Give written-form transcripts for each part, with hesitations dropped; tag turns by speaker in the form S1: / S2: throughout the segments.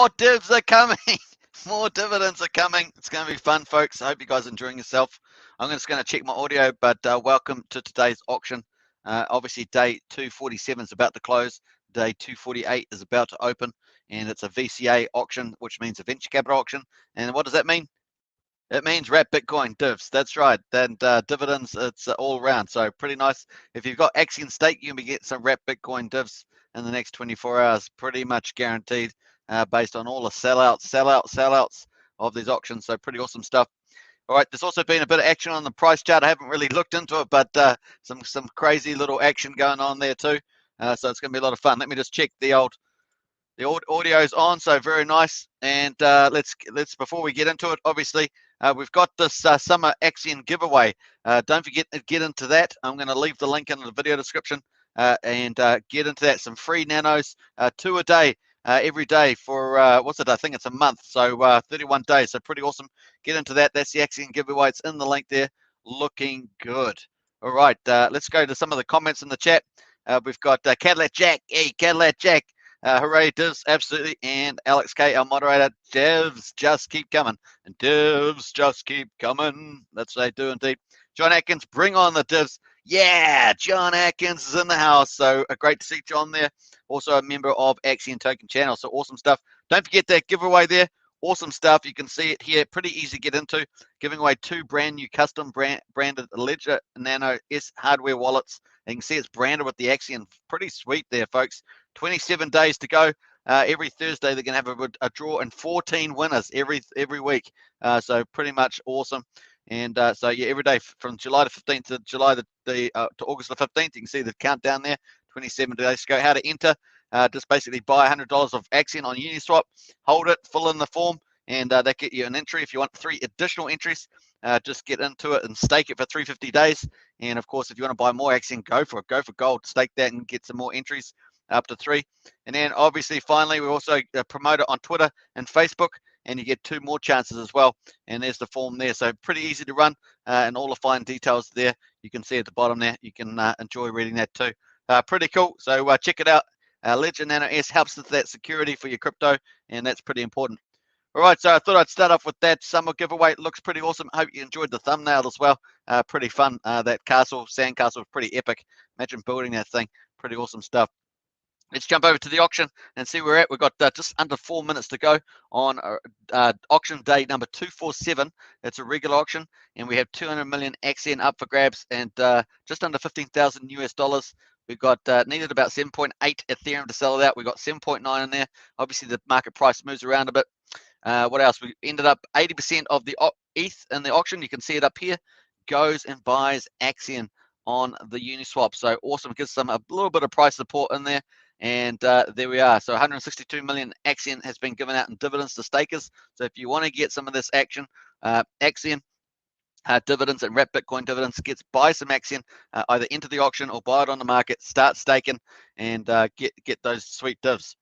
S1: more divs are coming. More dividends are coming. It's going to be fun, folks. I hope you guys are enjoying yourself. I'm just going to check my audio, but welcome to today's auction. Obviously, day 247 is about to close. Day 248 is about to open, and it's a VCA auction, which means a venture capital auction. And what does that mean? It means wrap Bitcoin divs. That's right. And dividends, it's all around. So pretty nice. If you've got Axion stake, you can get some wrap Bitcoin divs in the next 24 hours. Pretty much guaranteed, based on all the sellouts of these auctions. So pretty awesome stuff. All right, there's also been a bit of action on the price chart. I haven't really looked into it, but some crazy little action going on there too. So it's going to be a lot of fun. Let me just check the audio's on, so very nice. And let's before we get into it, obviously we've got this summer Axion giveaway. Don't forget to get into that. I'm going to leave the link in the video description and get into that. Some free nanos, 2 a day. Every day for what's it? I think it's a month, so 31 days. So pretty awesome. Get into that. That's the Axion giveaway. It's in the link there. Looking good. All right, let's go to some of the comments in the chat. We've got Cadillac Jack. Hey, Cadillac Jack. Hooray, divs, absolutely. And Alex K, our moderator. Divs just keep coming. And divs just keep coming. That's what they do indeed. John Atkins, bring on the divs. Yeah, John Atkins is in the house. So great to see John there. Also a member of Axion Token Channel. So awesome stuff. Don't forget that giveaway there. Awesome stuff. You can see it here. Pretty easy to get into. Giving away 2 brand new custom branded Ledger Nano S hardware wallets. And you can see it's branded with the Axion. Pretty sweet there, folks. 27 days to go. Every Thursday they're going to have a draw and 14 winners every week. So pretty much awesome. And so yeah, every day from July the 15th to to August the 15th, you can see the countdown there. 27 days to go. How to enter? Just basically buy $100 of Axion on Uniswap, hold it, fill in the form, and that get you an entry. If you want 3 additional entries, just get into it and stake it for 350 days. And of course, if you want to buy more Axion, go for it. Go for gold. Stake that and get some more entries up to 3. And then obviously, finally, we also promote it on Twitter and Facebook, and you get 2 more chances as well. And there's the form there. So pretty easy to run, and all the fine details there. You can see at the bottom there. You can enjoy reading that too. Pretty cool. So check it out. Ledger Nano S helps with that security for your crypto, and that's pretty important. All right, so I thought I'd start off with that summer giveaway. It looks pretty awesome. Hope you enjoyed the thumbnail as well. Pretty fun. That sand castle was pretty epic. Imagine building that thing. Pretty awesome stuff. Let's jump over to the auction and see where we're at. We've got just under 4 minutes to go on auction day number 247. It's a regular auction, and we have 200 million Axion up for grabs and just under 15,000 US dollars. We've got needed about 7.8 Ethereum to sell it out. We've got 7.9 in there. Obviously, the market price moves around a bit. What else? We ended up 80% of the ETH in the auction. You can see it up here. Goes and buys Axion on the Uniswap. So awesome. Gives them a little bit of price support in there. And there we are. So 162 million Axion has been given out in dividends to stakers. So if you want to get some of this action, Axion dividends and wrap Bitcoin dividends, buy some Axion, either enter the auction or buy it on the market, start staking, and get those sweet divs.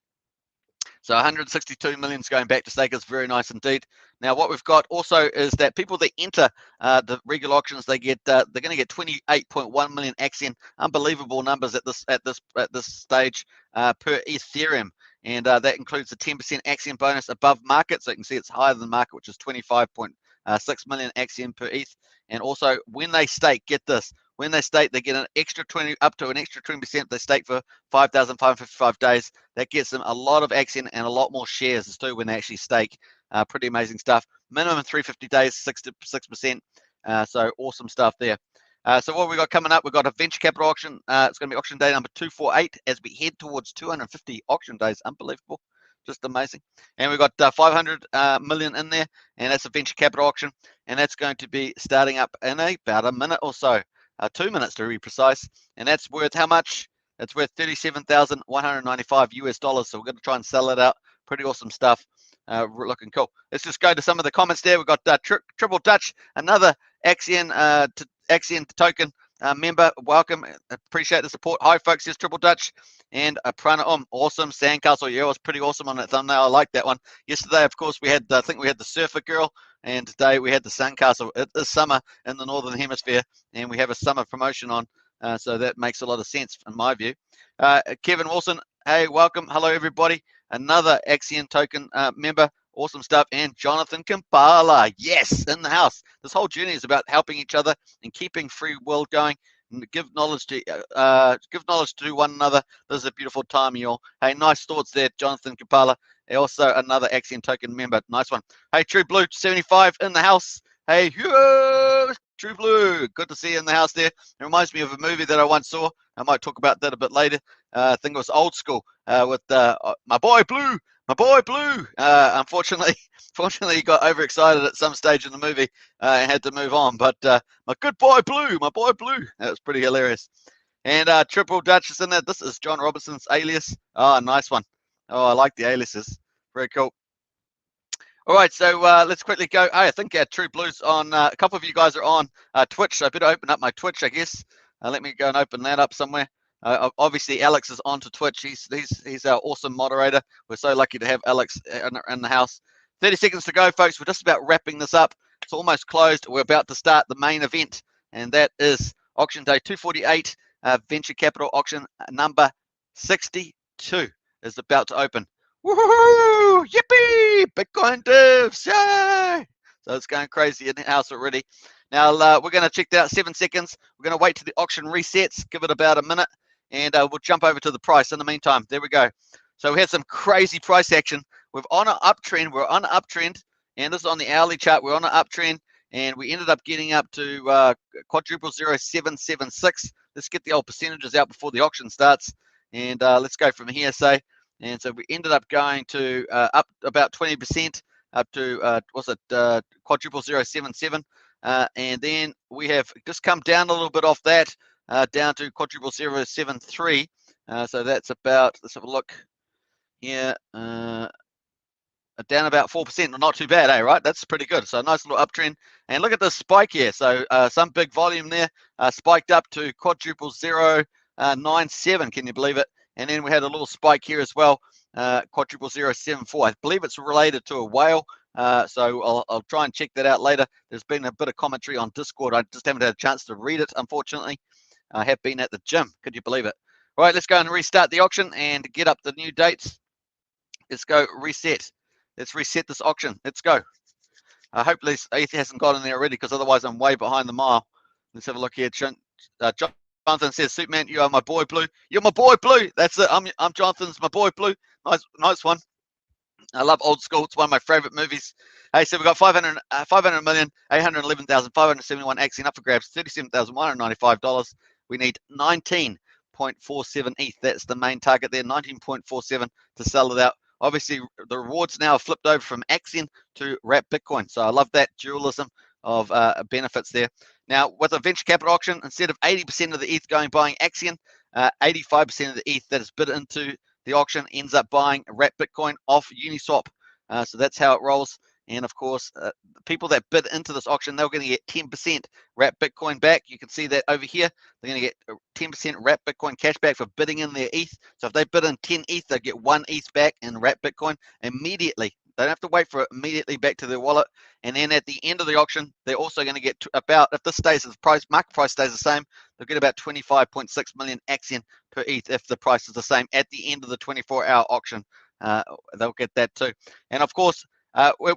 S1: So 162 million is going back to stakers. Very nice indeed. Now what we've got also is that people that enter the regular auctions, they're going to get 28.1 million Axion. Unbelievable numbers at this stage per Ethereum, and that includes a 10% Axion bonus above market. So you can see it's higher than market, which is 25.6 million Axion per ETH. And also when they stake, get this. When they stake, they get an extra 20, up to an extra 20%. They stake for 5,555 days. That gets them a lot of Axion and a lot more shares too when they actually stake. Pretty amazing stuff. Minimum 350 days, 6%. So awesome stuff there. So what we got coming up? We've got a venture capital auction. It's going to be auction day number 248 as we head towards 250 auction days. Unbelievable. Just amazing. And we've got 500 million in there, and that's a venture capital auction. And that's going to be starting up in about a minute or so. 2 minutes to be precise, and that's worth how much? It's worth 37,195 US dollars. So we're going to try and sell it out. Pretty awesome stuff. Looking cool. Let's just go to some of the comments there. We've got Triple Dutch, another Axion token member. Welcome. Appreciate the support. Hi, folks. Here's Triple Dutch and Prana. Awesome. Sandcastle. Yeah, it was pretty awesome on that thumbnail. I like that one. Yesterday, of course, we had, I think we had the Surfer Girl, and today we had the Sandcastle. It is summer in the Northern Hemisphere, and we have a summer promotion on. So that makes a lot of sense in my view. Kevin Wilson, hey, welcome. Hello, everybody. another Axion token member. Awesome stuff. And Jonathan Kampala, yes, in the house. This whole journey is about helping each other and keeping free will going. And give knowledge to one another. This is a beautiful time, y'all. Hey, nice thoughts there, Jonathan Kampala. Also another Axion token member. Nice one. Hey, True Blue 75 in the house. Hey, True Blue, good to see you in the house there. It reminds me of a movie that I once saw. I might talk about that a bit later. I think it was Old School with my boy Blue. My boy Blue. Unfortunately, he got overexcited at some stage in the movie and had to move on. But my good boy Blue, my boy Blue. That was pretty hilarious. And Triple Dutch is in there. This is John Robertson's alias. Oh, nice one. Oh, I like the aliases. Very cool. All right, so let's quickly go. I think True Blue's on. A couple of you guys are on Twitch, so I better open up my Twitch, I guess. Let me go and open that up somewhere. Obviously, Alex is onto Twitch. He's our awesome moderator. We're so lucky to have Alex in the house. 30 seconds to go, folks. We're just about wrapping this up. It's almost closed. We're about to start the main event, and that is auction day 248, venture capital auction number 62 is about to open. Woohoo! Yippee! Bitcoin divs! Yay! So it's going crazy in the house already. Now we're going to check that out 7 seconds. We're going to wait till the auction resets, give it about a minute, and we'll jump over to the price in the meantime. There we go. So we had some crazy price action. We're on an uptrend. We're on an uptrend, and this is on the hourly chart. We're on an uptrend, and we ended up getting up to quadruple 0776. Let's get the old percentages out before the auction starts, and let's go from here, say. And so we ended up going to up about 20%, up to quadruple 077, and then we have just come down a little bit off that, down to quadruple 073. So that's about, let's have a look here, down about 4%. Not too bad, right? That's pretty good. So a nice little uptrend. And look at this spike here. So some big volume there, spiked up to quadruple 097. Can you believe it? And then we had a little spike here as well, quadruple 074. I believe it's related to a whale, so I'll try and check that out later. There's been a bit of commentary on Discord. I just haven't had a chance to read it, unfortunately. I have been at the gym. Could you believe it? All right, let's go and restart the auction and get up the new dates. Let's go reset. Let's reset this auction. Let's go. Hopefully ETH hasn't got in there already, because otherwise I'm way behind the mile. Let's have a look here. Jonathan says, Superman, you are my boy Blue. You're my boy Blue. That's it. I'm Jonathan's my boy Blue. Nice one. I love Old School. It's one of my favorite movies. Hey, so we've got 500,811,571 Axion up for grabs, $37,195. We need 19.47 ETH. That's the main target there, 19.47 to sell it out. Obviously, the rewards now have flipped over from Axion to wrap Bitcoin. So I love that dualism of benefits there. Now, with a venture capital auction, instead of 80% of the ETH buying Axion, 85% of the ETH that is bid into the auction ends up buying wrap Bitcoin off Uniswap. So that's how it rolls. And of course, the people that bid into this auction, they're going to get 10% wrap Bitcoin back. You can see that over here. They're going to get 10% wrap Bitcoin cash back for bidding in their ETH. So if they bid in 10 ETH, they get 1 ETH back in wrap Bitcoin immediately. They don't have to wait for it immediately back to their wallet. And then at the end of the auction, they're also going to get about, if this stays, if the market price stays the same, they'll get about 25.6 million Axion per ETH if the price is the same at the end of the 24-hour auction. They'll get that too. And of course,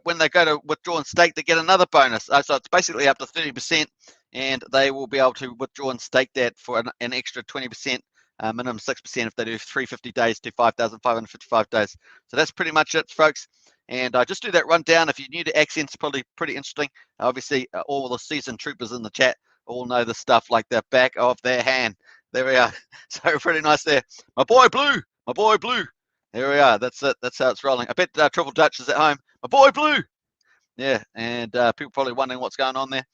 S1: when they go to withdraw and stake, they get another bonus. So it's basically up to 30%, and they will be able to withdraw and stake that for an extra 20%. Minimum 6% if they do 350 days to 5,555 days. So that's pretty much it, folks. And just do that rundown. If you're new to Axion, it's probably pretty interesting. Obviously, all the seasoned troopers in the chat all know the stuff like the back of their hand. There we are. So pretty nice there. My boy Blue. My boy Blue. There we are. That's it. That's how it's rolling. I bet Triple Dutch is at home. My boy Blue. Yeah, and people probably wondering what's going on there.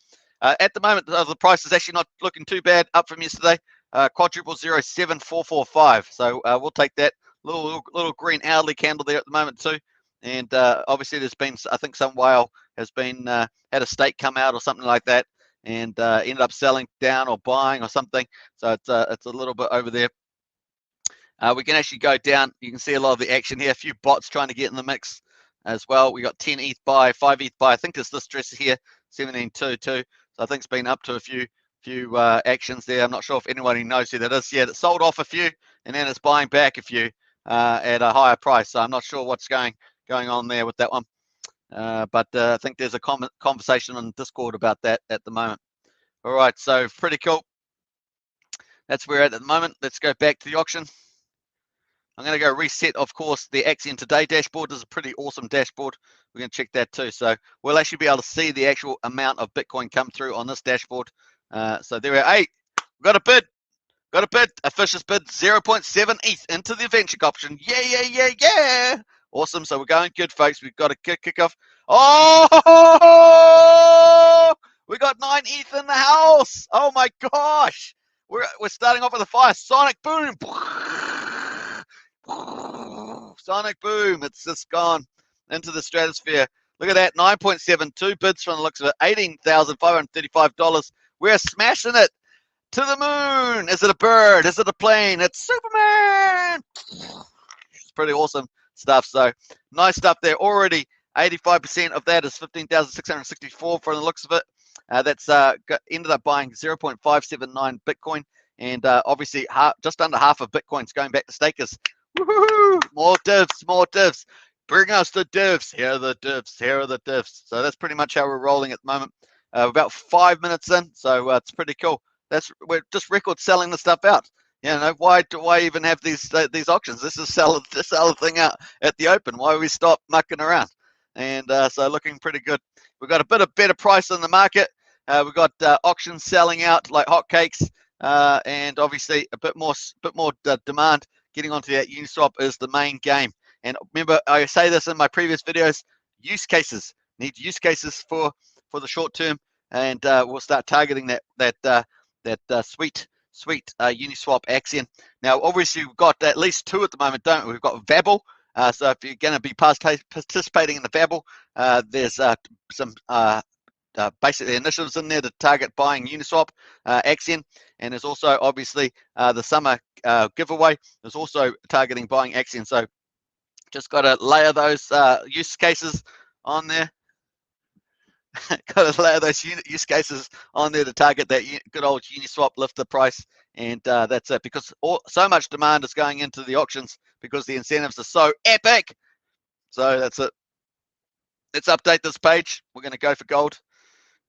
S1: At the moment, the price is actually not looking too bad, up from yesterday. Quadruple 07445. So we'll take that little green hourly candle there at the moment too. And obviously, there's been, I think, some whale has been had a stake come out or something like that, and ended up selling down or buying or something. So it's a little bit over there. We can actually go down. You can see a lot of the action here. A few bots trying to get in the mix as well. We got 10 ETH buy, 5 ETH buy. I think it's this dress here, 17.2 too. So I think it's been up to a few actions there. I'm not sure if anybody knows who that is. Yeah, it sold off a few, and then it's buying back a few. at a higher price. So I'm not sure what's going on there with that one. But I think there's a conversation on Discord about that at the moment. All right, so pretty cool. That's where we're at the moment. Let's go back to the auction. I'm going to go reset, of course, the Axion Today dashboard. This is a pretty awesome dashboard. We're going to check that too. So we'll actually be able to see the actual amount of Bitcoin come through on this dashboard. So there we are. Hey, we've got a bid. Got a bid. A Fisher's bid 0.7 ETH into the adventure option. Yeah. Awesome. So we're going good, folks. We've got a kick off. Oh, we got 9 ETH in the house. Oh my gosh. We're starting off with a fire. Sonic boom. Sonic boom. It's just gone into the stratosphere. Look at that. 9.72 bids from the looks of it. $18,535. We're smashing it. To the moon. Is it a bird? Is it a plane? It's Superman. It's pretty awesome stuff. So nice stuff there. Already 85% of that is 15,664 from the looks of it. That's ended up buying 0.579 Bitcoin, and obviously just under half of Bitcoin's going back to stakers. Woohoo! More divs. Bring us the divs. Here are the divs. So that's pretty much how we're rolling at the moment. About 5 minutes in, so it's pretty cool. We're just record selling the stuff out. You know, why even have these auctions? This is sell the thing out at the open. Why we stop mucking around? And so looking pretty good. We've got a bit of better price in the market. We've got auctions selling out like hotcakes, and obviously a bit more demand getting onto that. Uniswap is the main game. And remember, I say this in my previous videos: use cases. Need use cases for the short term, and we'll start targeting that sweet Uniswap Axion. Now, obviously, we've got at least 2 at the moment, don't we? We've got Vabble. So if you're going to be participating in the Vabble, there's some basically initiatives in there to target buying Uniswap Axion, and there's also obviously the summer giveaway. There's also targeting buying Axion. So just got to layer those use cases on there. Got to layer those use cases on there to target that good old Uniswap lifter price, and that's it. Because so much demand is going into the auctions because the incentives are so epic. So that's it. Let's update this page. We're going to go for gold,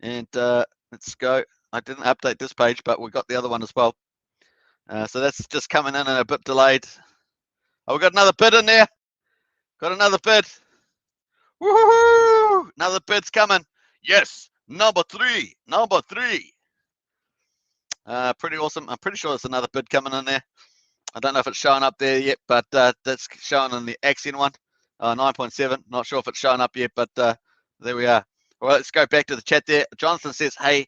S1: and let's go. I didn't update this page, but we got the other one as well. So that's just coming in and a bit delayed. Oh, we got another bid in there. Got another bid. Woohoo! Another bid's coming. Yes, number three. Pretty awesome. I'm pretty sure there's another bid coming in there. I don't know if it's showing up there yet, but that's showing in the Axion one, 9.7. Not sure if it's showing up yet, but there we are. All right, let's go back to the chat there. Jonathan says, hey,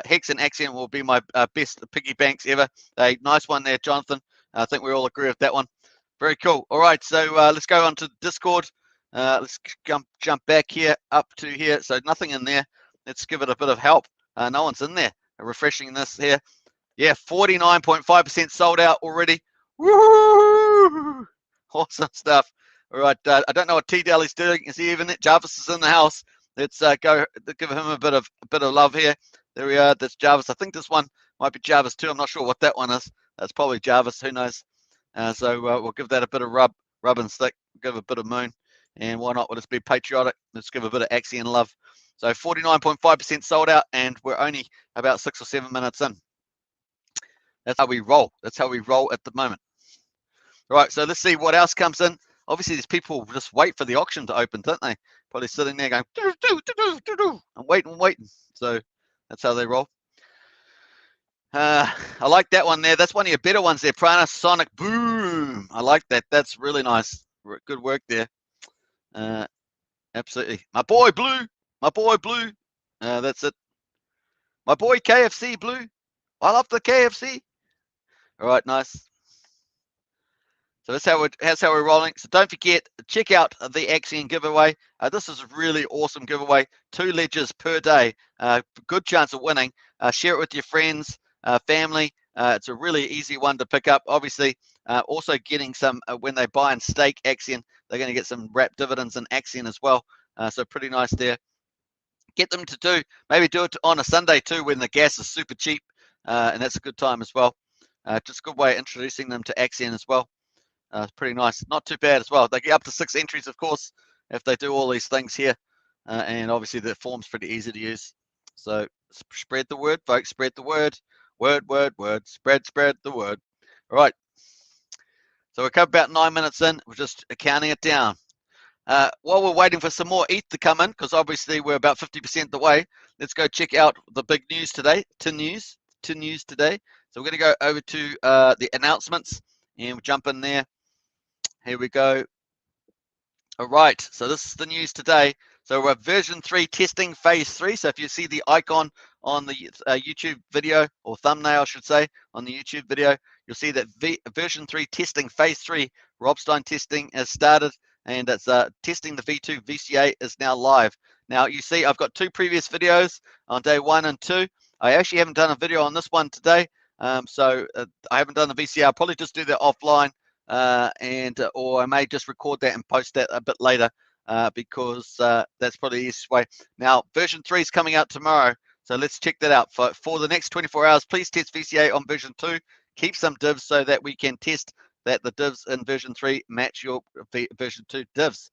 S1: Hex and Axion will be my best piggy banks ever. Hey, nice one there, Jonathan. I think we all agree with that one. Very cool. All right, so let's go on to Discord. Let's jump back here, up to here. So nothing in there. Let's give it a bit of help. No one's in there. Refreshing this here. Yeah, 49.5% sold out already. Woo! Awesome stuff. All right, I don't know what T-Dell is doing. Is he even it? Jarvis is in the house. Let's go give him a bit of love here. There we are. That's Jarvis. I think this one might be Jarvis too. I'm not sure what that one is. That's probably Jarvis. Who knows? So we'll give that a bit of rub and stick. Give a bit of moon. And why not? We'll just be patriotic. Let's give a bit of Axion love. So 49.5% sold out, and we're only about 6 or 7 minutes in. That's how we roll. That's how we roll at the moment. All right, so let's see what else comes in. Obviously, these people just wait for the auction to open, don't they? Probably sitting there going, I'm waiting. So that's how they roll. I like that one there. That's one of your better ones there, Prana. Sonic boom. I like that. That's really nice. Good work there. Absolutely. My boy Blue. That's it. My boy KFC Blue. I love the KFC. All right, nice. So that's how we're rolling. So don't forget, check out the Axion giveaway. This is a really awesome giveaway. 2 ledgers per day. Good chance of winning. Share it with your friends, family. It's a really easy one to pick up. Obviously, also getting some, when they buy and stake Axion, they're going to get some wrapped dividends in Axion as well. So pretty nice there. Get them to maybe do it on a Sunday too when the gas is super cheap, and that's a good time as well. Just a good way of introducing them to Axion as well. Pretty nice. Not too bad as well. They get up to 6 entries, of course, if they do all these things here. And obviously the form's pretty easy to use. So spread the word, folks. Spread the word. Word, word, word. Spread the word. All right. So we're about 9 minutes in. We're just counting it down. While we're waiting for some more ETH to come in, because obviously we're about 50% the way, let's go check out the big news today. Tin news today. So we're going to go over to the announcements and we'll jump in there. Here we go. All right, so this is the news today. So we're version 3 testing phase 3. So if you see the icon on the YouTube video, or thumbnail I should say, on the YouTube video, you'll see that version 3 testing phase 3 Robstein testing has started, and it's testing the V2 VCA is now live. Now you see I've got 2 previous videos on day 1 and 2. I actually haven't done a video on this one today, so I haven't done the VCA. I'll probably just do that offline. Or I may just record that and post that a bit later, because that's probably the easiest way. Now version 3 is coming out tomorrow, so let's check that out. For the next 24 hours, please test VCA on version 2. Keep some divs so that we can test that the divs in version 3 match your version 2 divs.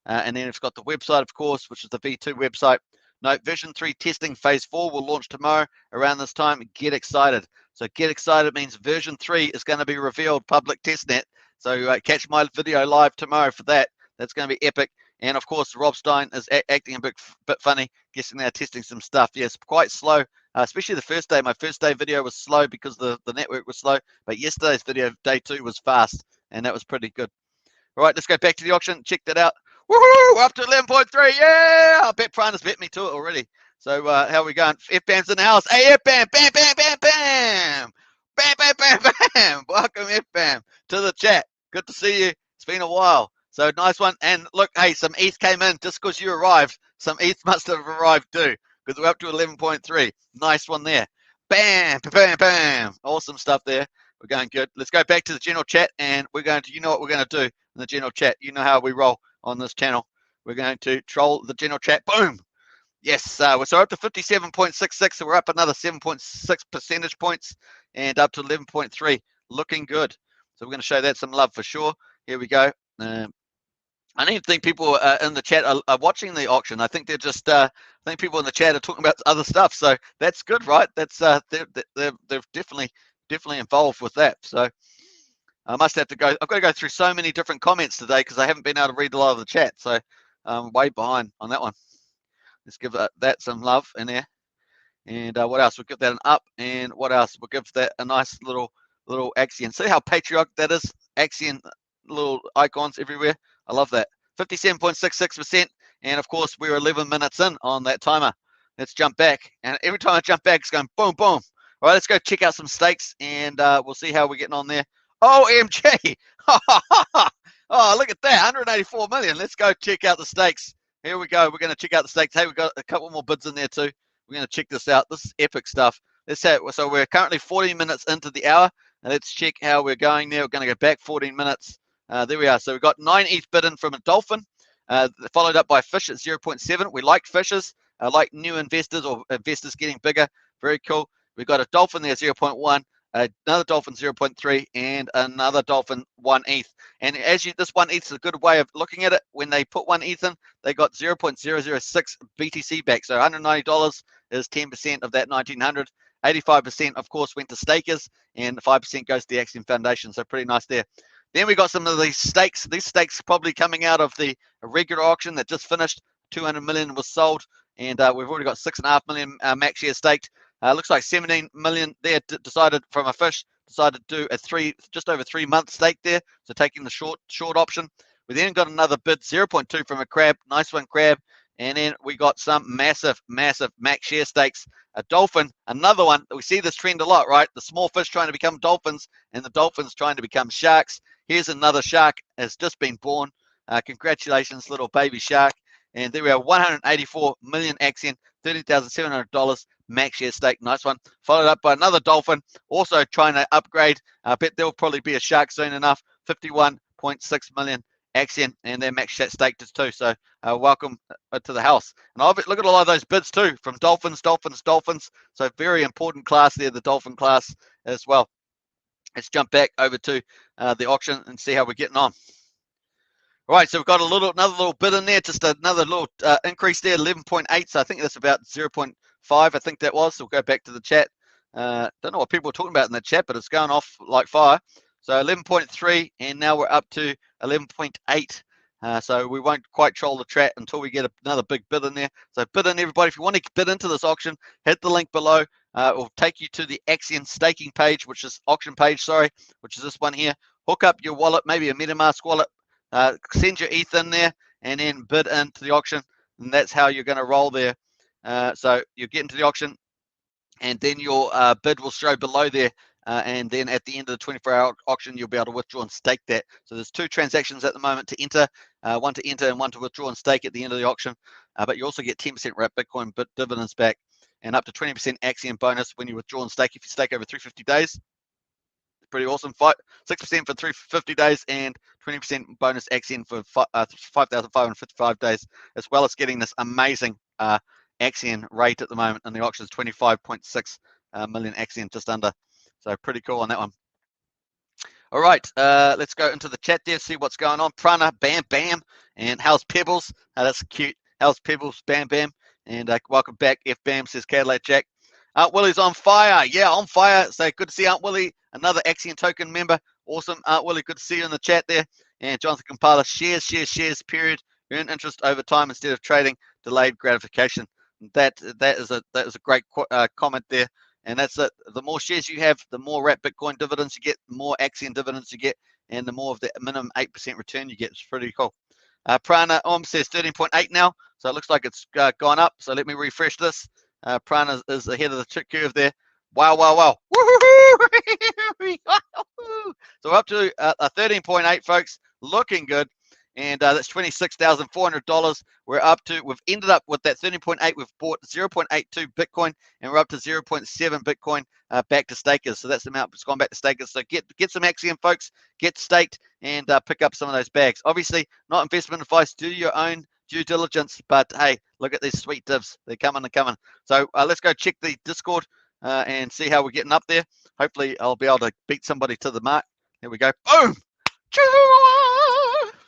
S1: And then it's got the website, of course, which is the V2 website. Note, version 3 testing phase 4 will launch tomorrow around this time. Get excited. So get excited means version 3 is going to be revealed public testnet. So catch my video live tomorrow for that. That's going to be epic. And of course, Robstein is acting a bit funny, guessing they're testing some stuff. Yes, quite slow, especially the first day. My first day video was slow because the network was slow. But yesterday's video, day 2, was fast, and that was pretty good. All right, let's go back to the auction. Check that out. Woohoo! We're up to 11.3. Yeah! I bet Prana's bet me to it already. So how are we going? FBAM's in the house. Hey, FBAM! Bam, bam, bam, bam! Bam, bam, bam, bam! Welcome, FBAM, to the chat. Good to see you. It's been a while. So nice one. And look, hey, some ETH came in just because you arrived. Some ETH must have arrived too, because we're up to 11.3. Nice one there. Bam, bam, bam. Awesome stuff there. We're going good. Let's go back to the general chat, and we're going to, you know what we're going to do in the general chat. You know how we roll on this channel. We're going to troll the general chat. Boom. Yes, so up to 57.66, so we're up another 7.6 percentage points and up to 11.3. Looking good. So we're going to show that some love for sure. Here we go. I don't even think people in the chat are watching the auction. I think they're just, I think people in the chat are talking about other stuff. So that's good, right? That's they're definitely involved with that. So I must have to go. I've got to go through so many different comments today because I haven't been able to read a lot of the chat. So I'm way behind on that one. Let's give that some love in there. And what else? We'll give that an up. And what else? We'll give that a nice little Axion. See how patriotic that is? Axion, little icons everywhere. I love that. 57.66%. And of course, we're 11 minutes in on that timer. Let's jump back. And every time I jump back, it's going boom, boom. All right, let's go check out some stakes, and we'll see how we're getting on there. OMG! Oh, look at that, 184 million. Let's go check out the stakes. Here we go. We're going to check out the stakes. Hey, we've got a couple more bids in there too. We're going to check this out. This is epic stuff. Let's have, so we're currently 14 minutes into the hour. And let's check how we're going there. We're going to go back 14 minutes. There we are. So we've got 9 ETH bid in from a dolphin, followed up by fish at 0.7. We like fishes, like new investors or investors getting bigger. Very cool. We've got a dolphin there, 0.1. Another dolphin 0.3 and another dolphin 1 ETH. And as you, this 1 ETH is a good way of looking at it. When they put 1 ETH in, they got 0.006 BTC back. So $190 is 10% of that 1900. 85% of course went to stakers, and 5% goes to the Axion Foundation. So pretty nice there. Then we got some of these stakes. These stakes probably coming out of the regular auction that just finished. 200 million was sold, and we've already got 6.5 million max share staked. Looks like 17 million there decided from a fish, decided to do just over 3 month stake there. So taking the short option. We then got another bid, 0.2 from a crab. Nice one, crab. And then we got some massive max share stakes. A dolphin, another one. We see this trend a lot, right? The small fish trying to become dolphins and the dolphins trying to become sharks. Here's another shark has just been born. Congratulations, little baby shark. And there we are, 184 million Axion, $13,700 max share stake. Nice one. Followed up by another dolphin, also trying to upgrade. I bet there'll probably be a shark soon enough. 51.6 million Axion, and their max share stake too. So welcome to the house. And I'll look at a lot of those bids too, from dolphins. So very important class there, the dolphin class as well. Let's jump back over to the auction and see how we're getting on. All right, so we've got another little bit in there, just another little increase there, 11.8. So I think that's about 0.5. I think that was. So we'll go back to the chat. Don't know what people are talking about in the chat, but it's going off like fire. So 11.3, and now we're up to 11.8. So we won't quite troll the chat until we get another big bid in there. So bid in, everybody. If you want to bid into this auction, hit the link below. It will take you to the Axion staking page, which is auction page, sorry, which is this one here. Hook up your wallet, maybe a MetaMask wallet. Send your ETH in there and then bid into the auction, and that's how you're going to roll there. So you get into the auction, and then your bid will show below there, and then at the end of the 24-hour auction, you'll be able to withdraw and stake that. So there's 2 transactions at the moment to enter, one to enter and one to withdraw and stake at the end of the auction. But you also get 10% wrap Bitcoin dividends back, and up to 20% Axion bonus when you withdraw and stake if you stake over 350 days. Pretty awesome. 6% for 350 days and 20% bonus Axion for 5,555 days, as well as getting this amazing Axion rate at the moment. And the auction is 25.6 million Axion, just under. So pretty cool on that one. All right, let's go into the chat there, see what's going on. Prana, bam, bam. And how's Pebbles? That's cute. How's Pebbles? Bam, bam. And welcome back. F Bam says Cadillac Jack. Aunt Willie's on fire. Yeah, on fire. So good to see Aunt Willie, another Axion token member. Awesome. Aunt Willie, good to see you in the chat there. And Jonathan Kampala, shares, period. Earn interest over time instead of trading. Delayed gratification. That is a great comment there. And that's it. The more shares you have, the more wrap Bitcoin dividends you get, the more Axion dividends you get, and the more of the minimum 8% return you get. It's pretty cool. Prana says 13.8 now. So it looks like it's gone up. So let me refresh this. Prana is ahead of the curve there. Wow. So we're up to 13.8, folks. Looking good. And that's $26,400. We've ended up with that 13.8. We've bought 0.82 Bitcoin, and we're up to 0.7 Bitcoin back to stakers. So that's the amount that's gone back to stakers. So get some Axion, folks. Get staked and pick up some of those bags. Obviously, not investment advice. Do your own due diligence, but hey, look at these sweet divs. They're coming. So let's go check the Discord and see how we're getting up there. Hopefully, I'll be able to beat somebody to the mark. There we go. Boom!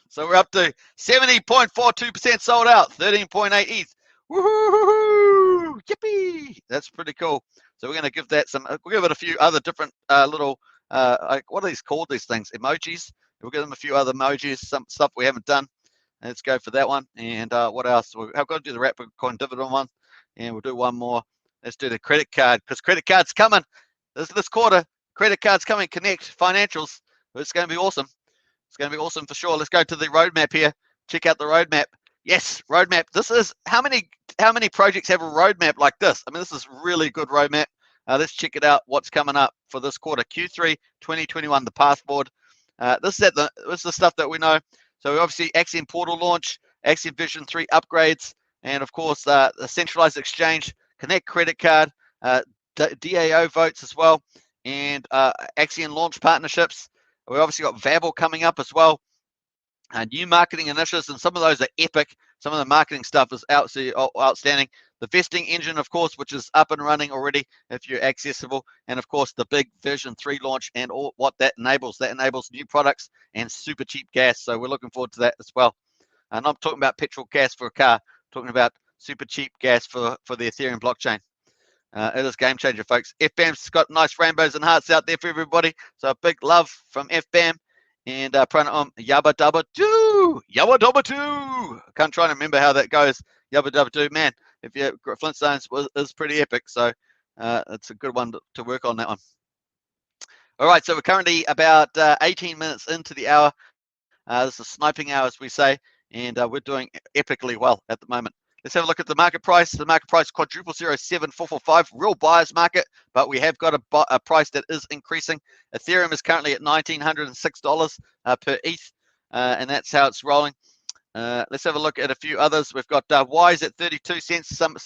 S1: So we're up to 70.42% sold out, 13.8 ETH. Woohoo! Yippee! That's pretty cool. So we're going to give that we'll give it a few other different little, what are these called, these things? Emojis. We'll give them a few other emojis, some stuff we haven't done. Let's go for that one. And what else? I've got to do the wrap Bitcoin dividend one. And we'll do one more. Let's do the credit card, because credit card's coming. This quarter, credit card's coming. Connect financials. It's going to be awesome. It's going to be awesome for sure. Let's go to the roadmap here. Check out the roadmap. Yes, roadmap. This is how many projects have a roadmap like this? I mean, this is really good roadmap. Let's check it out. What's coming up for this quarter? Q3 2021. The path forward. This is the stuff that we know. So obviously Axion portal launch, Axion Vision 3 upgrades, and of course the centralized exchange, Connect credit card, DAO votes as well, and Axion launch partnerships. We obviously got Babel coming up as well. New marketing initiatives, and some of those are epic. Some of the marketing stuff is outstanding. The vesting engine, of course, which is up and running already if you're accessible. And of course, the big Vision 3 launch and all what that enables. That enables new products and super cheap gas. So we're looking forward to that as well. And I'm talking about petrol gas for a car. I'm talking about super cheap gas for the Ethereum blockchain. It is game changer, folks. FBAM's got nice rainbows and hearts out there for everybody. So a big love from FBAM. And Pranam, Yabba Dabba Doo, Yabba Dabba Doo. I can't try to remember how that goes. Yabba Dabba Doo, man. If you Flintstones is pretty epic, so it's a good one to work on that one. All right, so we're currently about 18 minutes into the hour. This is sniping hour, as we say, and we're doing epically well at the moment. Let's have a look at the market price. The market price quadruple 0.7445, real buyer's market, but we have got a price that is increasing. Ethereum is currently at $1,906 per ETH, and that's how it's rolling. Let's have a look at a few others. We've got Wise at 32 cents. Some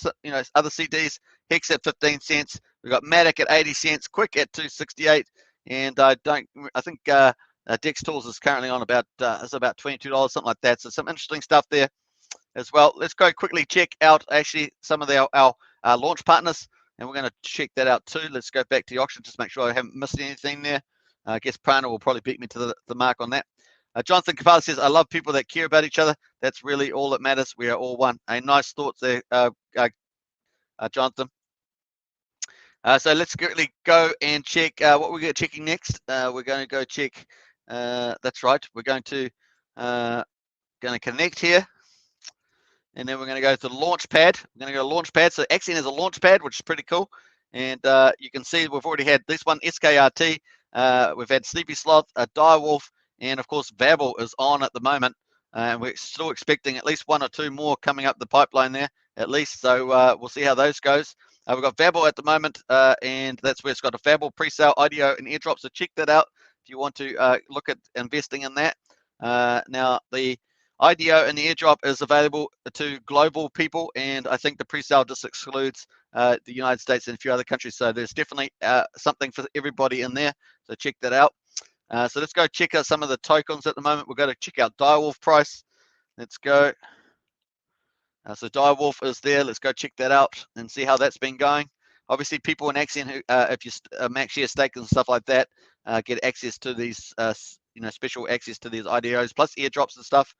S1: other CDs. Hex at 15 cents. We've got Matic at 80 cents. Quick at 268, and I think Dex Tools is currently on about $22, something like that. So some interesting stuff there as well. Let's go quickly check out actually some of our launch partners, and we're going to check that out too. Let's go back to the auction, just make sure I haven't missed anything there. I guess Prana will probably beat me to the mark on that. Jonathan Capala says, I love people that care about each other. That's really all that matters. We are all one. Nice thoughts there, Jonathan. So let's quickly go and check what we're checking next. We're going to go check, that's right, we're going to connect here. And then we're going to go to the launch pad. We're going to go to launch pad. So Axion is a launch pad, which is pretty cool. And you can see we've already had this one, SKRT. We've had Sleepy Sloth, Direwolf, and of course Babel is on at the moment. And we're still expecting at least one or two more coming up the pipeline there, at least. So we'll see how those goes. We've got Babel at the moment, and that's where it's got a Babel pre-sale, IDO, and airdrop. So check that out if you want to look at investing in that. Now the IDO and the airdrop is available to global people, and I think the pre-sale just excludes the United States and a few other countries. So there's definitely something for everybody in there. So check that out. So let's go check out some of the tokens at the moment. We're going to check out Direwolf price. Let's go. So Direwolf is there. Let's go check that out and see how that's been going. Obviously, people in Axion who, if you max share stake and stuff like that, get access to these, special access to these IDOs plus airdrops and stuff.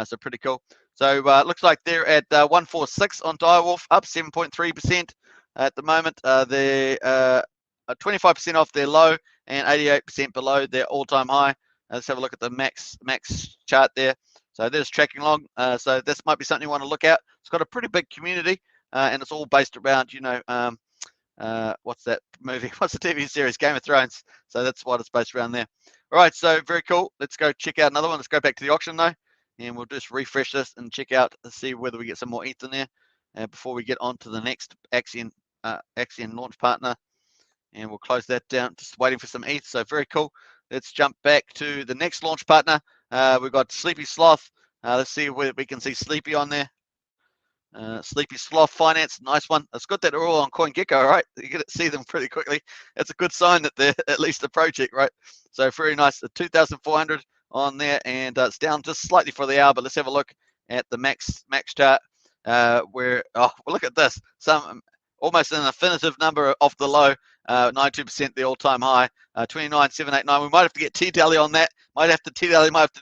S1: So pretty cool. So looks like they're at 146 on Direwolf, up 7.3% at the moment. They're 25% off their low and 88% below their all-time high. Let's have a look at the max chart there. So there's tracking along. So this might be something you want to look at. It's got a pretty big community, and it's all based around, what's that movie? What's the TV series? Game of Thrones. So that's what it's based around there. All right, so very cool. Let's go check out another one. Let's go back to the auction though, and we'll just refresh this and check out to see whether we get some more ETH in there before we get on to the next Axion launch partner. And we'll close that down, just waiting for some ETH. So very cool. Let's jump back to the next launch partner. We've got Sleepy Sloth. Let's see whether we can see Sleepy on there. Sleepy Sloth Finance, nice one. It's good that they're all on CoinGecko, right? You get to see them pretty quickly. That's a good sign that they're at least a project, right? So very nice. 2,400 on there, and it's down just slightly for the hour. But let's have a look at the max chart. Where look at this. Some almost an infinitive number off the low. 92% the all-time high. 29,789. We might have to get T-Dally on that. Might have to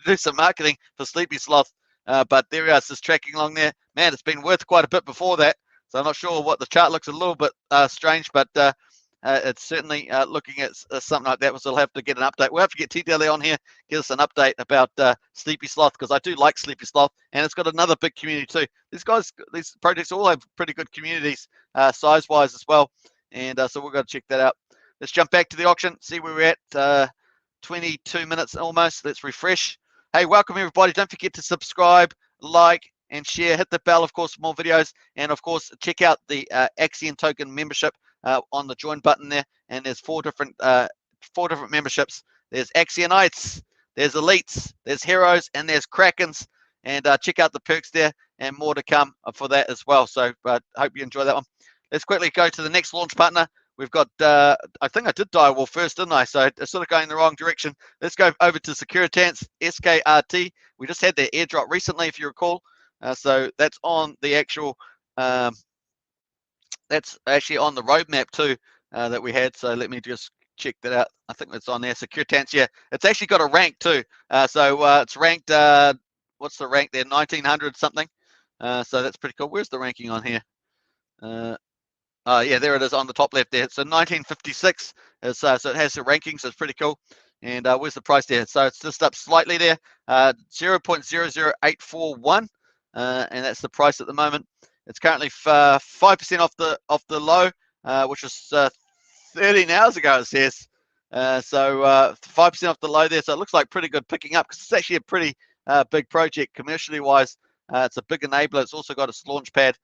S1: do some marketing for Sleepy Sloth. But there we are. It's just tracking along there. Man, it's been worth quite a bit before that. So I'm not sure what the chart looks a little bit strange, but it's certainly looking at something like that. We'll have to get an update. We'll have to get T-Dally on here, give us an update about Sleepy Sloth, because I do like Sleepy Sloth, and it's got another big community too. These projects all have pretty good communities size-wise as well. And so we're going to check that out. Let's jump back to the auction, see where we're at. 22 minutes almost. Let's refresh. Hey, welcome everybody. Don't forget to subscribe, like, and share. Hit the bell, of course, for more videos. And of course, check out the Axion token membership on the join button there. And there's four different memberships. There's Axionites, there's Elites, there's Heroes, and there's Krakens. And check out the perks there, and more to come for that as well. So hope you enjoy that one. Let's quickly go to the next launch partner. We've got, I think I did Direwolf first, didn't I? So it's sort of going in the wrong direction. Let's go over to Securitas, SKRT. We just had their airdrop recently, if you recall. So that's on the actual, that's actually on the roadmap too that we had. So let me just check that out. I think it's on there, Securitas. Yeah, it's actually got a rank too. So it's ranked, what's the rank there? 1900 something. So that's pretty cool. Where's the ranking on here? Yeah, there it is on the top left there. So 1956. So it has the rankings. So it's pretty cool. And where's the price there? So it's just up slightly there, 0.00841, and that's the price at the moment. It's currently 5% off the low, which was 13 hours ago, it says. So 5% off the low there. So it looks like pretty good picking up, because it's actually a pretty big project commercially wise. It's a big enabler. It's also got a launch pad.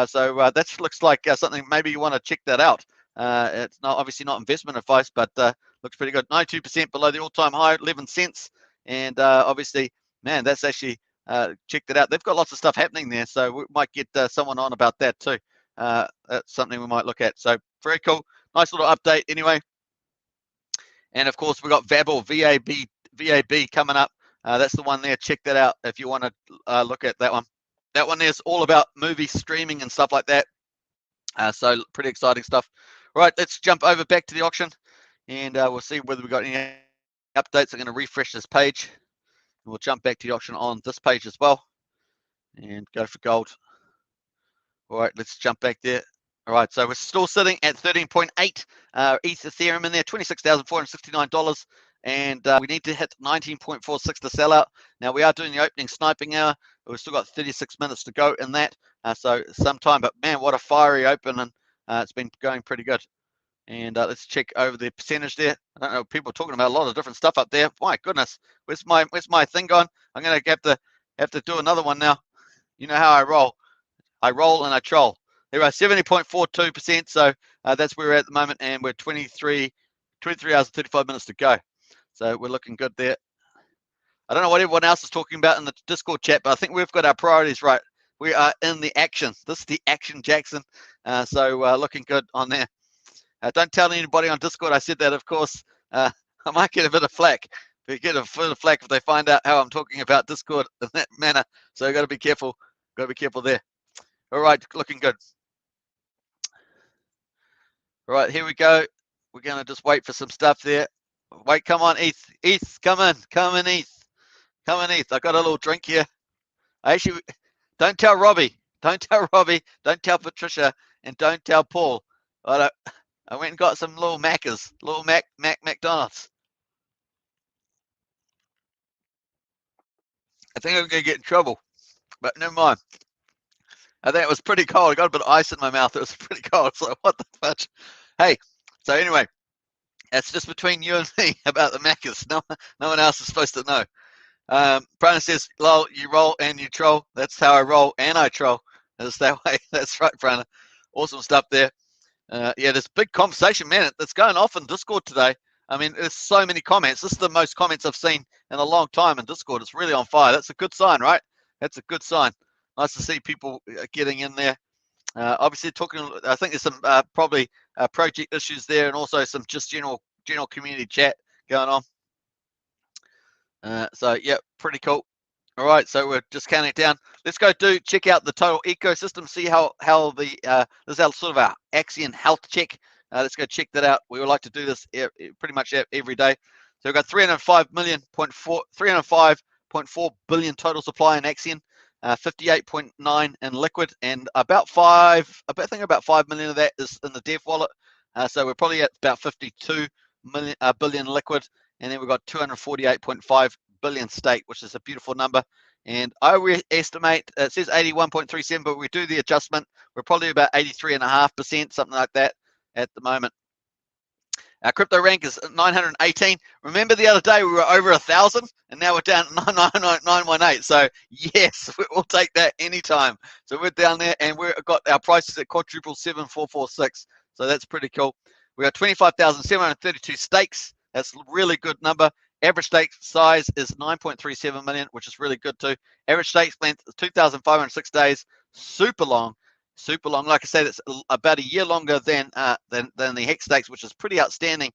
S1: So that looks like something maybe you want to check that out. It's not obviously not investment advice, but looks pretty good. 92% below the all-time high, 11 cents. And obviously, man, that's actually checked it out. They've got lots of stuff happening there, so we might get someone on about that too. That's something we might look at. So very cool. Nice little update anyway. And of course, we've got Babel, VAB coming up. That's the one there. Check that out if you want to look at that one. That one there's all about movie streaming and stuff like that. So pretty exciting stuff. All right, let's jump over back to the auction, and we'll see whether we got any updates. I'm going to refresh this page. And we'll jump back to the auction on this page as well and go for gold. All right, let's jump back there. All right, so we're still sitting at 13.8 ETH Ethereum in there, $26,469. And we need to hit 19.46 to sell out. Now, we are doing the opening sniping hour. But we've still got 36 minutes to go in that. So some time, but man, what a fiery open. And it's been going pretty good. And let's check over the percentage there. I don't know, people are talking about a lot of different stuff up there. My goodness, where's my thing gone? I'm gonna have to do another one now. You know how I roll. I roll and I troll. There are 70.42%, so that's where we're at the moment, and we're 23 hours and 35 minutes to go. So we're looking good there. I don't know what everyone else is talking about in the Discord chat, but I think we've got our priorities right. We are in the action. This is the action, Jackson. So looking good on there. Don't tell anybody on Discord I said that, of course. I might get a bit of flack. We get a bit of flack if they find out how I'm talking about Discord in that manner. So you've got to be careful. Got to be careful there. All right, looking good. All right, here we go. We're going to just wait for some stuff there. Wait, come on, ETH. ETH, come in, ETH. Come in, ETH. I got a little drink here. I actually, don't tell Robbie. Don't tell Robbie. Don't tell Patricia. And don't tell Paul. I went and got some little Maccas, little McDonald's. I think I'm going to get in trouble, but never mind. I think it was pretty cold. I got a bit of ice in my mouth. It was pretty cold. So what the fudge? Hey, so anyway, that's just between you and me about the Maccas. No one else is supposed to know. Brandon says, lol, you roll and you troll. That's how I roll and I troll. It's that way. That's right, Brandon. Awesome stuff there. Yeah, there's big conversation, man. It's going off in Discord today. I mean, there's so many comments. This is the most comments I've seen in a long time in Discord. It's really on fire. That's a good sign, right? That's a good sign. Nice to see people getting in there. Obviously, talking. I think there's some probably project issues there, and also some just general community chat going on. So yeah, pretty cool. All right, so we're just counting it down. Let's go check out the total ecosystem, see how the this is our sort of our Axion health check. Let's go check that out. We would like to do this pretty much every day. So we've got 305.4 billion total supply in Axion, 58.9 in liquid, and about 5 million of that is in the dev wallet. So we're probably at about 52 billion liquid, and then we've got 248.5 billion stake, which is a beautiful number. And I estimate it says 81.37, but we do the adjustment, we're probably about 83.5%, something like that at the moment. Our crypto rank is 918. Remember the other day we were over 1,000, and now we're down at 918. So yes, we'll take that anytime. So we're down there, and we've got our prices at quadruple 7446. So that's pretty cool. We got 25,732 stakes. That's a really good number. Average stake size is 9.37 million, which is really good too. Average stake length is 2,506 days. Super long. Super long. Like I said, it's about a year longer than the Hex stakes, which is pretty outstanding,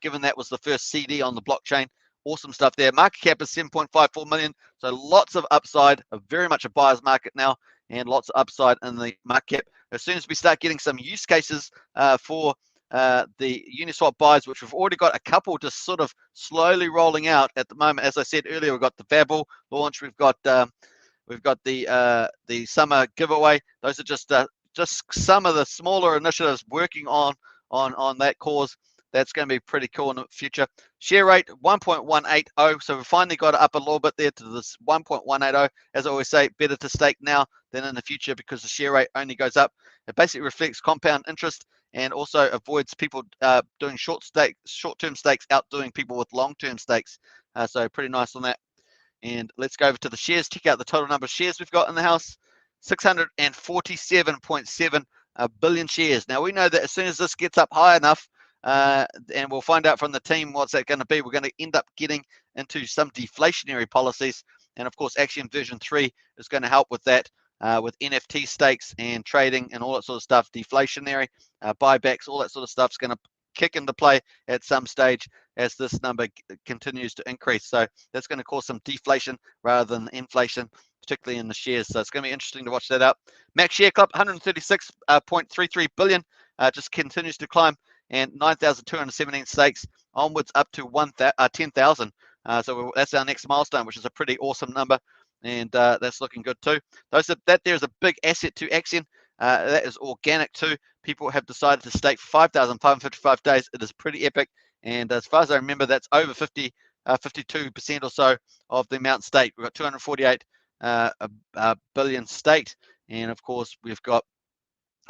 S1: given that was the first CD on the blockchain. Awesome stuff there. Market cap is 7.54 million. So lots of upside, very much a buyer's market now, and lots of upside in the market cap. As soon as we start getting some use cases for the Uniswap buys, which we've already got a couple just sort of slowly rolling out at the moment. As I said earlier, we've got the Babel launch, we've got the summer giveaway. Those are just some of the smaller initiatives working on that cause. That's going to be pretty cool in the future. Share rate 1.180, so we finally got it up a little bit there to this 1.180. As I always say, better to stake now than in the future because the share rate only goes up. It basically reflects compound interest and also avoids people doing short-term stakes outdoing people with long-term stakes. So pretty nice on that. And let's go over to the shares. Check out the total number of shares we've got in the house. 647.7 billion shares. Now we know that as soon as this gets up high enough, and we'll find out from the team what's that going to be, we're going to end up getting into some deflationary policies. And of course, Axion version 3 is going to help with that. With NFT stakes and trading and all that sort of stuff, deflationary buybacks, all that sort of stuff is going to kick into play at some stage as this number continues to increase. So that's going to cause some deflation rather than inflation, particularly in the shares. So it's going to be interesting to watch that out. Max share club 136.33 billion, just continues to climb. and 9,217 stakes onwards up to 10,000. So that's our next milestone, which is a pretty awesome number, and that's looking good too. That there is a big asset to Axion. That is organic too. People have decided to stake for 5,555 days. It is pretty epic, and as far as I remember, that's over 52% or so of the amount staked. We've got 248 billion staked, and of course we've got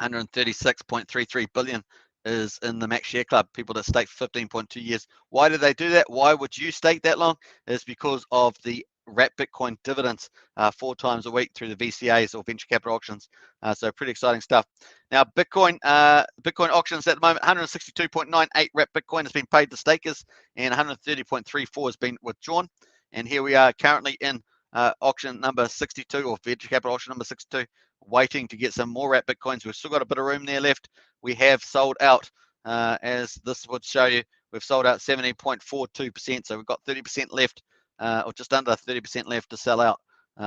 S1: 136.33 billion is in the Max Share Club, people that stake for 15.2 years. Why do they do that? Why would you stake that long? It's because of the wrap Bitcoin dividends 4 times a week through the VCAs or venture capital auctions. So pretty exciting stuff. Now Bitcoin auctions at the moment, 162.98 wrap Bitcoin has been paid to stakers, and 130.34 has been withdrawn. And here we are currently in auction number 62, or venture capital auction number 62, waiting to get some more wrap Bitcoins. We've still got a bit of room there left. We have sold out, as this would show you, we've sold out 70.42%, so we've got 30% left, or just under 30% left to sell out.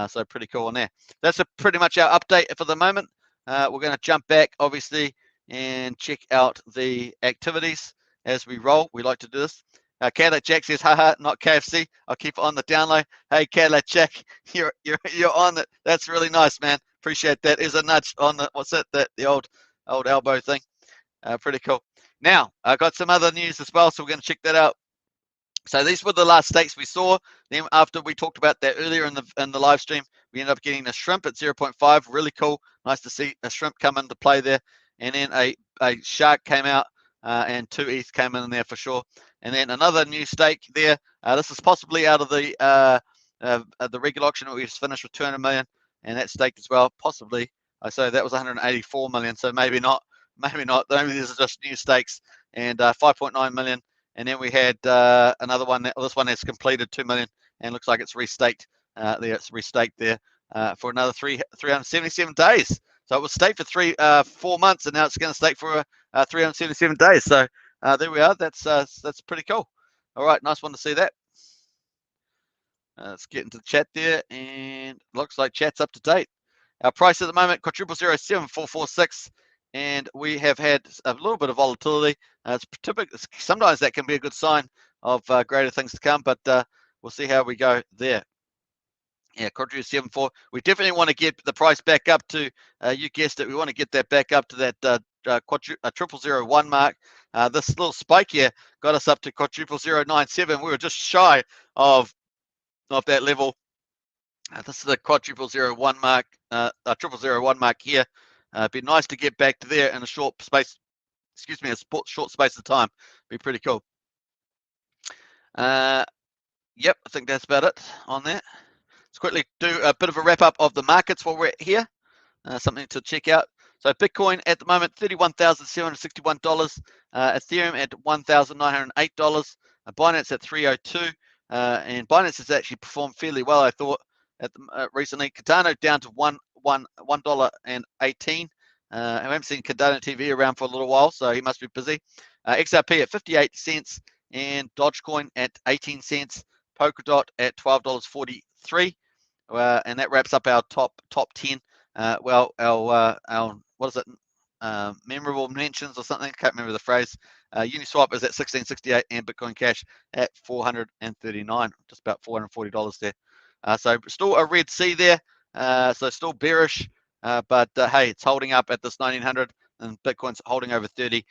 S1: So pretty cool on there. That's pretty much our update for the moment. We're going to jump back, obviously, and check out the activities as we roll. We like to do this. Cadillac Jack says, haha, not KFC. I'll keep it on the down low. Hey, Cadillac Jack, you're on it. That's really nice, man. Appreciate that. Is a nudge on the, what's that? The old elbow thing. Pretty cool. Now, I got some other news as well, so we're going to check that out. So these were the last stakes we saw. Then after we talked about that earlier in the live stream, we ended up getting a shrimp at 0.5. Really cool. Nice to see a shrimp come into play there. And then a shark came out, and 2 ETH came in there for sure. And then another new stake there. This is possibly out of the regular auction that we just finished with 200 million, and that staked as well. Possibly. So that was 184 million. So maybe not. Maybe not. Maybe these are just new stakes. And 5.9 million. And then we had another one. This one has completed 2 million, and looks like it's restaked. There, it's restaked there for another 377 days. So it was staked for 4 months, and now it's going to stake for 377 days. So there we are. That's pretty cool. All right, nice one to see that. Let's get into the chat there, and looks like chat's up to date. Our price at the moment, quadruple 0.7446, and we have had a little bit of volatility. It's typical. Sometimes that can be a good sign of greater things to come, but we'll see how we go there. Yeah, quadruple 74. We definitely want to get the price back up to, you guessed it, we want to get that back up to that triple 0.1 mark. This little spike here got us up to quadruple 0.97. We were just shy of that level. This is the quadruple 0.1 mark, triple 0.1 mark here. It'd be nice to get back to there in a short space. Excuse me, a short space of time. Be pretty cool. Yep, I think that's about it on that. Let's quickly do a bit of a wrap up of the markets while we're here. Something to check out. So Bitcoin at the moment, $31,761. Ethereum at $1,908. Binance at 302. And Binance has actually performed fairly well, I thought, recently. Cardano down to $1.18. I haven't seen Cardano TV around for a little while, so he must be busy. XRP at 58 cents, and Dogecoin at 18 cents. Polkadot at $12.43. And that wraps up our top 10. Well, our what is it? Memorable mentions or something. Can't remember the phrase. Uniswap is at 1668, and Bitcoin Cash at 439, just about $440 there. So still a red C there. So still bearish, but hey, it's holding up at this 1900, and Bitcoin's holding over 30.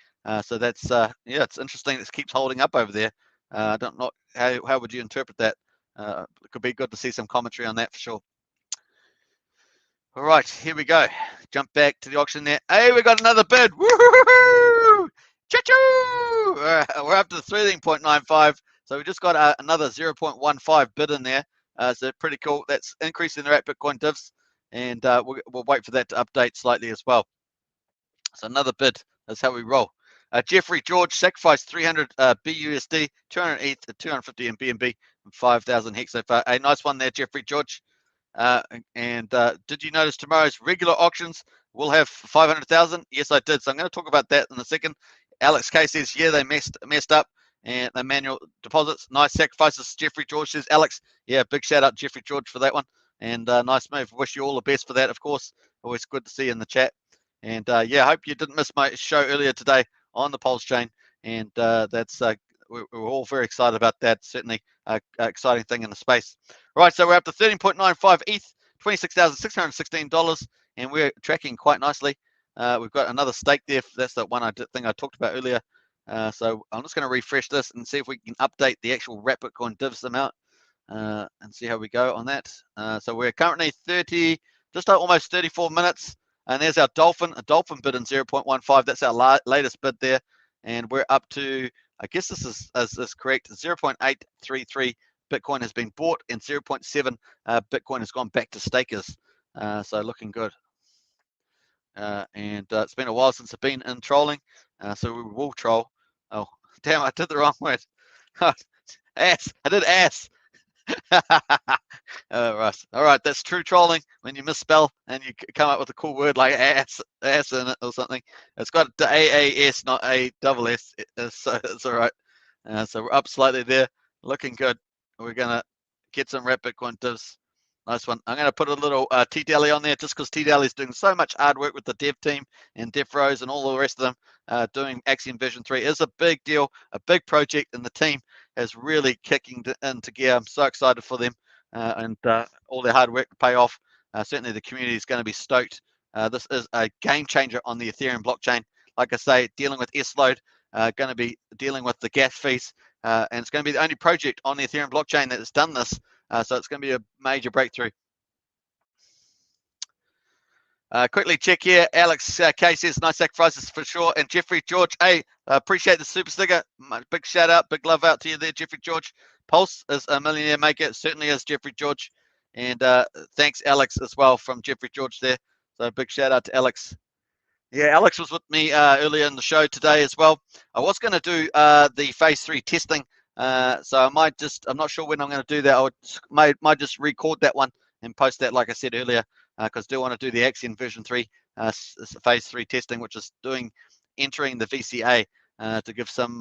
S1: So that's yeah, it's interesting. It keeps holding up over there. I don't know how would you interpret that. It could be good to see some commentary on that for sure. All right, here we go. Jump back to the auction there. Hey, we got another bid. Woohoo! Choo-choo! We're up to 13.95. So we just got another 0.15 bid in there. So pretty cool. That's increasing the Bitcoin divs, and we'll wait for that to update slightly as well. So another bid. That's how we roll. Jeffrey George sacrificed 300 BUSD, 200 ETH, 250 in BNB, and 5,000 Hex so far. A nice one there, Jeffrey George. Did you notice tomorrow's regular auctions will have 500,000? Yes, I did. So I'm going to talk about that in a second. Alex K says, yeah, they messed up, and the manual deposits. Nice sacrifices, Jeffrey George says. Alex, yeah, big shout out Jeffrey George for that one, and nice move. Wish you all the best for that, of course. Always good to see you in the chat. And yeah, I hope you didn't miss my show earlier today on the Pulsechain. and that's we're all very excited about that. Certainly an exciting thing in the space. All right, so we're up to 13.95 ETH, $26,616, and we're tracking quite nicely. We've got another stake there. That's the one thing I talked about earlier. So I'm just going to refresh this and see if we can update the actual wrap Bitcoin divs amount and see how we go on that. So we're currently 30, just almost 34 minutes. And there's our Dolphin, a Dolphin bid in 0.15. That's our latest bid there. And we're up to, I guess this is correct, 0.833 Bitcoin has been bought and 0.7 Bitcoin has gone back to stakers. So looking good. And it's been a while since I've been in trolling, so we will troll. Oh, damn, I did the wrong word. Ass, I did ass. Right. All right, that's true trolling when you misspell and you come up with a cool word like ass in it or something. It's got the AAS, not ASS, so it's all right. So we're up slightly there, looking good. We're gonna get some wrap Bitcoin divs. Nice one. I'm going to put a little T-Dally on there just because T-Dally is doing so much hard work with the dev team and DevRose and all the rest of them doing Axion Version 3. It's a big deal, a big project, and the team is really kicking into gear. I'm so excited for them and all their hard work to pay off. Certainly the community is going to be stoked. This is a game changer on the Ethereum blockchain. Like I say, dealing with S-Load, going to be dealing with the gas fees, and it's going to be the only project on the Ethereum blockchain that has done this. So it's going to be a major breakthrough. Quickly check here. Alex K says, nice sacrifices for sure. And Jeffrey George, hey, appreciate the super sticker. Big shout out, big love out to you there, Jeffrey George. Pulse is a millionaire maker. It certainly is, Jeffrey George. And thanks, Alex, as well from Jeffrey George there. So big shout out to Alex. Yeah, Alex was with me earlier in the show today as well. I was going to do the phase 3 testing. So I might just, I'm not sure when I'm going to do that. I might just record that one and post that, like I said earlier, because I do want to do the Axion version 3 phase 3 testing, which is entering the VCA to give some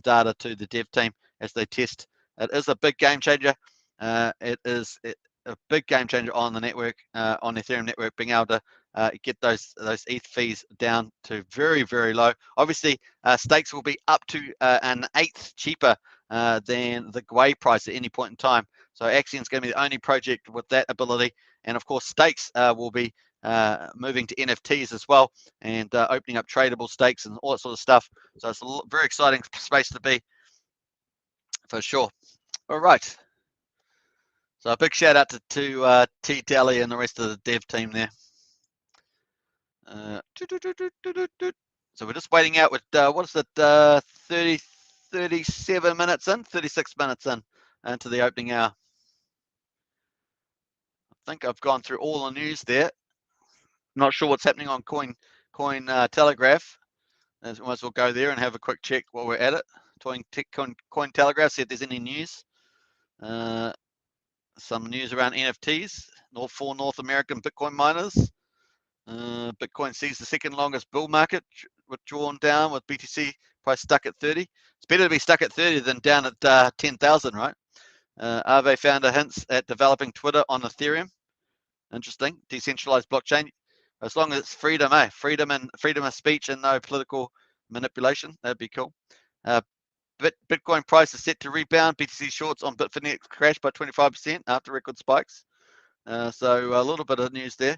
S1: data to the dev team as they test. It is a big game changer. It is a big game changer on the network, on the Ethereum network, being able to get those ETH fees down to very, very low. Obviously, stakes will be up to an eighth cheaper than the Gwei price at any point in time. So Axion is going to be the only project with that ability. And of course, stakes will be moving to NFTs as well and opening up tradable stakes and all that sort of stuff. So it's a very exciting space to be for sure. All right. So a big shout out to T-Dally and the rest of the dev team there. So we're just waiting out with, what is it, 37 minutes in, 36 minutes in into the opening hour. I think I've gone through all the news there. Not sure what's happening on Coin Telegraph. Might as well go there and have a quick check while we're at it. Coin Telegraph, see if there's any news. Some news around NFTs, for North American Bitcoin miners. Bitcoin sees the second longest bull market withdrawn down with BTC price stuck at 30. It's better to be stuck at 30 than down at 10,000, right? Aave founder hints at developing Twitter on Ethereum. Interesting. Decentralized blockchain. As long as it's freedom, freedom of speech and no political manipulation, that'd be cool. Bitcoin price is set to rebound. BTC shorts on Bitfinex crashed by 25% after record spikes. So a little bit of news there.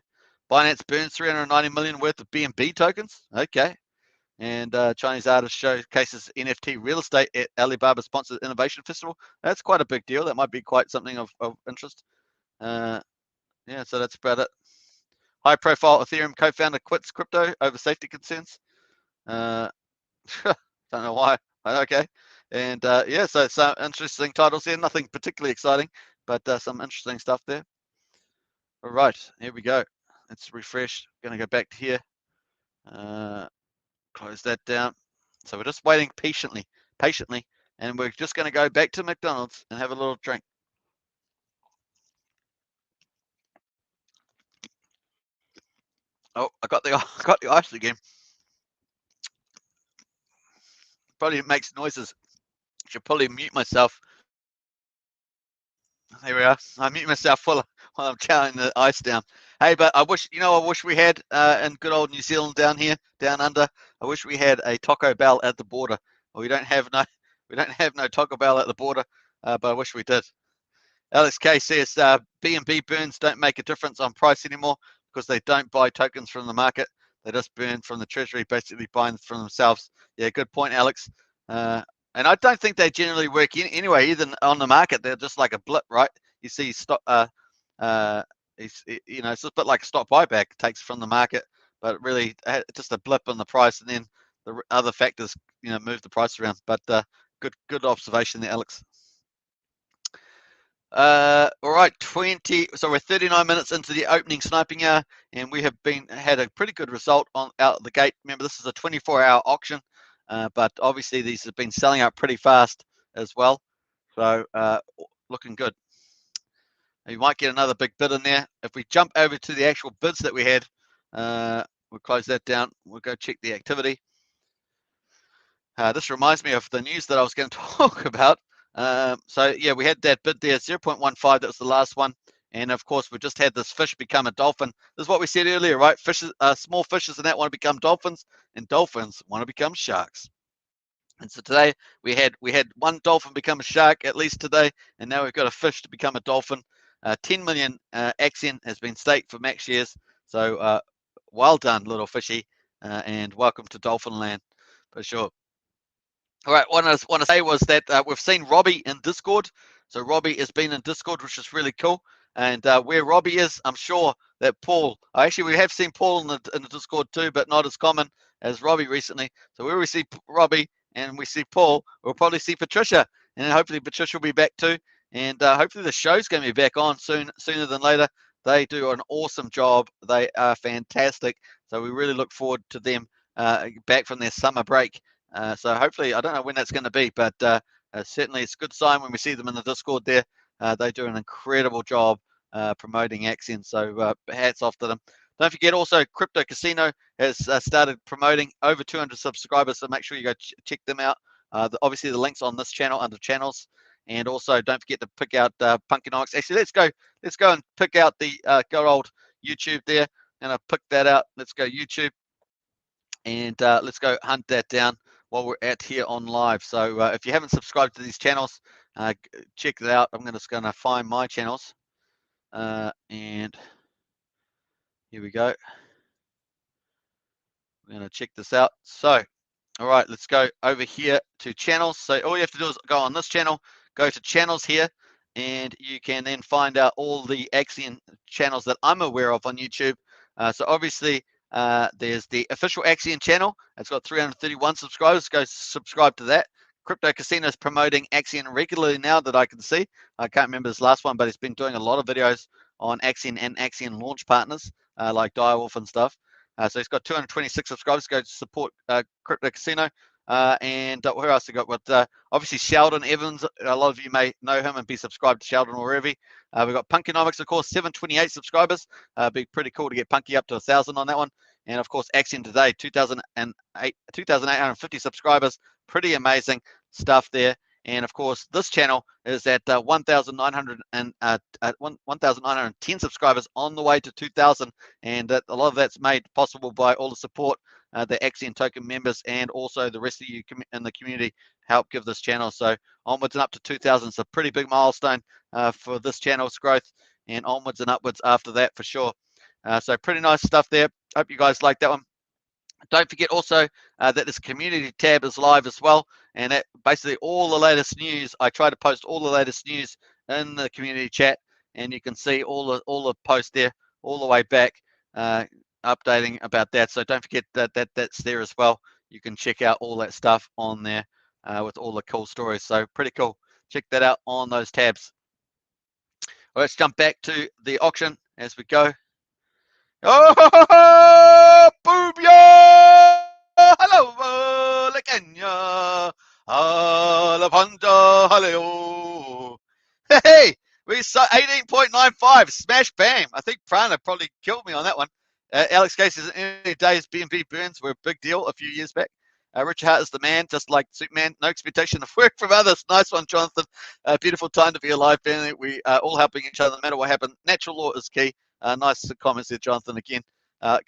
S1: Binance burns 390 million worth of BNB tokens. Okay. And Chinese artist showcases NFT real estate at Alibaba sponsored innovation festival. That's quite a big deal. That might be quite something of interest. Yeah, so that's about it. High profile Ethereum co-founder quits crypto over safety concerns. Don't know why. Okay. And yeah, so some interesting titles here. Nothing particularly exciting, but some interesting stuff there. All right, here we go. Let's refresh. Going to go back to here. Close that down. So we're just waiting patiently, and we're just going to go back to McDonald's and have a little drink. Oh, I got the ice again. Probably makes noises. Should probably mute myself. There we are. I mute myself while I'm counting the ice down. Hey, but I wish we had in good old New Zealand down here, down under. I wish we had a Taco Bell at the border Well, we don't have no Taco Bell at the border, but I wish we did. Alex K says BNB burns don't make a difference on price anymore because they don't buy tokens from the market. They just burn from the treasury, basically buying from themselves. Yeah, good point, Alex. And I don't think they generally work anyway, even on the market. They're just like a blip, right? You see stock, it's just a bit like a stock buyback. It takes from the market, but really just a blip in the price, and then the other factors, move the price around. But good observation there, Alex. All right, so we're 39 minutes into the opening sniping hour, and we have had a pretty good result out the gate. Remember, this is a 24-hour auction, but obviously these have been selling out pretty fast as well. So looking good. You might get another big bid in there. If we jump over to the actual bids that we had, we'll close that down. We'll go check the activity. This reminds me of the news that I was going to talk about. So yeah, we had that bid there, 0.15. That was the last one. And of course, we just had this fish become a dolphin. This is what we said earlier, right? Fishes, small fishes and that want to become dolphins, and dolphins want to become sharks. And so today we had one dolphin become a shark, at least today, and now we've got a fish to become a dolphin. 10 million Axion has been staked for max shares. So well done, little fishy, and welcome to Dolphin Land for sure. All right, what I want to say was that we've seen Robbie in Discord. So Robbie has been in Discord, which is really cool. And where Robbie is, I'm sure that Paul, actually we have seen Paul in the Discord too, but not as common as Robbie recently. So where we see Robbie and we see Paul, we'll probably see Patricia. And hopefully Patricia will be back too. And hopefully the show's going to be back on sooner than later. They do an awesome job. They are fantastic. So we really look forward to them back from their summer break. So hopefully, I don't know when that's going to be, but certainly it's a good sign when we see them in the Discord there. They do an incredible job promoting Axion, so hats off to them. Don't forget also, Crypto Casino has started promoting over 200 subscribers, so make sure you go check them out. Obviously, the link's on this channel under channels, and also don't forget to pick out Punkinomics. Actually, let's go and pick out the good old YouTube there, and I picked that out. Let's go YouTube, and let's go hunt that down while we're at here on live. So if you haven't subscribed to these channels, check it out. I'm just going to find my channels, and here we go. We're going to check this out. So all right, let's go over here to channels. So all you have to do is go on this channel, go to channels here, and you can then find out all the Axion channels that I'm aware of on YouTube. So obviously there's the official Axion channel. It's got 331 subscribers. Go subscribe to that. Crypto Casino is promoting Axion regularly now that I can see. I can't remember his last one, but he's been doing a lot of videos on Axion and Axion launch partners like Direwolf and stuff. So he's got 226 subscribers. Go support Crypto Casino. And where else we got? But obviously Sheldon Evans. A lot of you may know him and be subscribed to Sheldon already. We've got Punkinomics, of course, 728 subscribers. Be pretty cool to get Punky up to 1,000 on that one. And of course, Axion today, 2,850 subscribers. Pretty amazing stuff there. And of course, this channel is at 1,910 subscribers, on the way to 2,000. And a lot of that's made possible by all the support the Axion token members and also the rest of you in the community help give this channel. So onwards and up to 2,000 is a pretty big milestone for this channel's growth, and onwards and upwards after that for sure. So pretty nice stuff there. Hope you guys like that one. Don't forget also that this community tab is live as well, and that basically all the latest news. I try to post all the latest news in the community chat, and you can see all the posts there all the way back, updating about that. So don't forget that's there as well. You can check out all that stuff on there with all the cool stories. So pretty cool. Check that out on those tabs. Well, let's jump back to the auction as we go. Oh, boobia! Hello, Lekenya. Alapanda, hello. Hey, we saw 18.95. Smash bam. I think Prana probably killed me on that one. Alex Case says, any days BNB burns were a big deal a few years back. Richard Hart is the man, just like Superman. No expectation of work from others. Nice one, Jonathan. Beautiful time to be alive, family. We are all helping each other no matter what happens. Natural law is key. Nice comments there, Jonathan, again.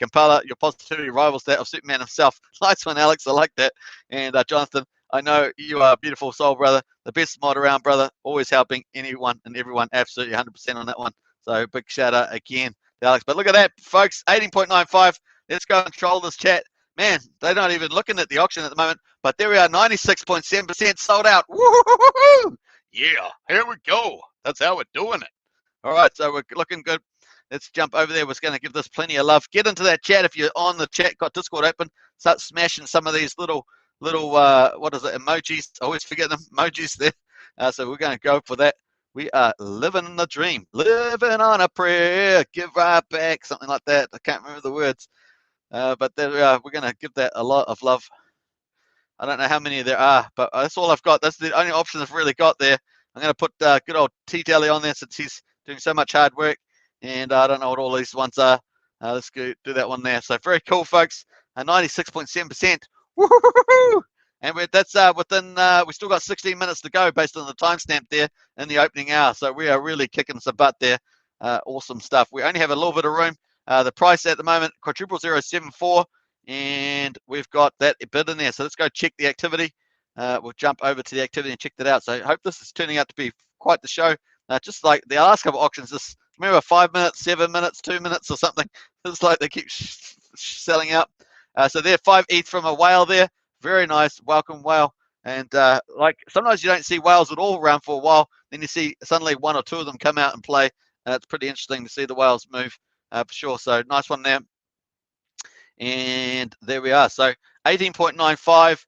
S1: Kampala, your positivity rivals that of Superman himself. Nice one, Alex. I like that. And Jonathan, I know you are a beautiful soul, brother. The best mod around, brother. Always helping anyone and everyone. Absolutely 100% on that one. So big shout out again to Alex. But look at that, folks. 18.95. Let's go and troll this chat. Man, they're not even looking at the auction at the moment. But there we are, 96.7% sold out. Woo-hoo-hoo-hoo! Yeah, here we go. That's how we're doing it. All right, so we're looking good. Let's jump over there. We're going to give this plenty of love. Get into that chat if you're on the chat. Got Discord open. Start smashing some of these little what is it, emojis? I always forget them, emojis there. So we're going to go for that. We are living the dream, living on a prayer, give right back, something like that. I can't remember the words, but there we are. We're going to give that a lot of love. I don't know how many there are, but that's all I've got. That's the only option I've really got there. I'm going to put good old T-Telly on there since he's doing so much hard work, and I don't know what all these ones are. Let's go do that one there. So very cool, folks. 96.7%. Woo-hoo-hoo-hoo! And that's within, we still got 16 minutes to go based on the timestamp there in the opening hour. So we are really kicking some butt there. Awesome stuff. We only have a little bit of room. The price at the moment, quadruple 074, and we've got that bid in there. So let's go check the activity. We'll jump over to the activity and check that out. So I hope this is turning out to be quite the show. Just like the last couple of auctions, this, remember 5 minutes, 7 minutes, 2 minutes or something. It's like they keep selling out. So there, 5 ETH from a whale there. Very nice. Welcome, whale. And like sometimes you don't see whales at all around for a while. Then you see suddenly 1 or 2 of them come out and play. It's pretty interesting to see the whales move for sure. So nice one there. And there we are. So 18.95.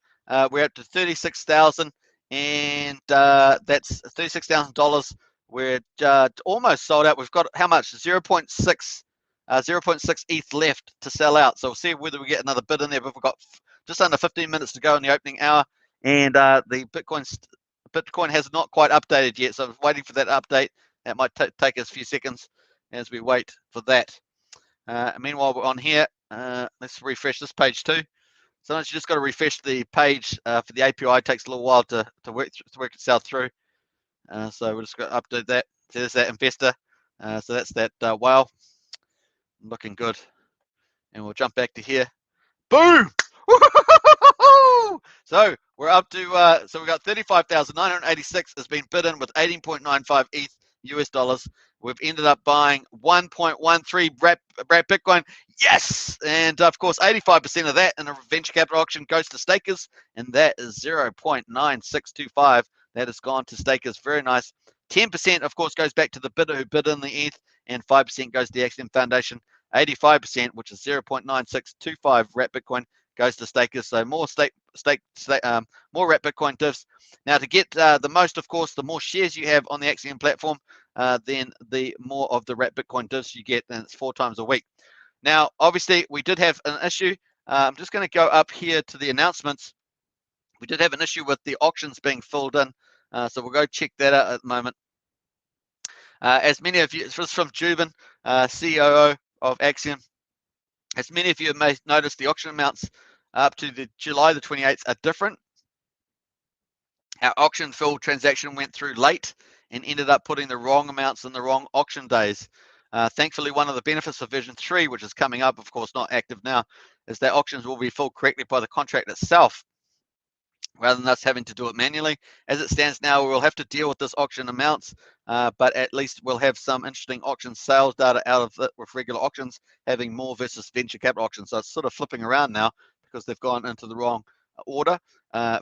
S1: We're up to 36,000, and that's $36,000. We're almost sold out. We've got how much? 0.6 ETH left to sell out. So we'll see whether we get another bid in there. But we've got just under 15 minutes to go in the opening hour, and the Bitcoin has not quite updated yet. So I'm waiting for that update. That might take us a few seconds as we wait for that. Meanwhile, we're on here. Let's refresh this page too. Sometimes you just got to refresh the page for the API. It takes a little while to work itself through. So we're just going to update that. So there's that investor. So that's that whale. Looking good. And we'll jump back to here. Boom! So we're up to, so we've got 35,986 has been bid in with 18.95 ETH US dollars. We've ended up buying 1.13 wrap Bitcoin. Yes! And of course, 85% of that in a venture capital auction goes to stakers, and that is 0.9625. That has gone to stakers. Very nice. 10%, of course, goes back to the bidder who bid in the ETH, and 5% goes to the Axion Foundation. 85%, which is 0.9625 wrap Bitcoin, goes to stakers. So more more wrap Bitcoin divs. Now to get the most, of course, the more shares you have on the Axion platform, then the more of the wrap Bitcoin divs you get, and it's 4 times a week. Now, obviously, we did have an issue. I'm just going to go up here to the announcements. We did have an issue with the auctions being filled in, so we'll go check that out at the moment. As many of you, this was from Jubin, COO of Axion. As many of you may notice, the auction amounts up to the July the 28th are different. Our auction fill transaction went through late and ended up putting the wrong amounts in the wrong auction days. Thankfully, one of the benefits of version 3, which is coming up, of course, not active now, is that auctions will be filled correctly by the contract itself, rather than us having to do it manually. As it stands now, we'll have to deal with this auction amounts, but at least we'll have some interesting auction sales data out of it with regular auctions having more versus venture capital auctions. So it's sort of flipping around now because they've gone into the wrong order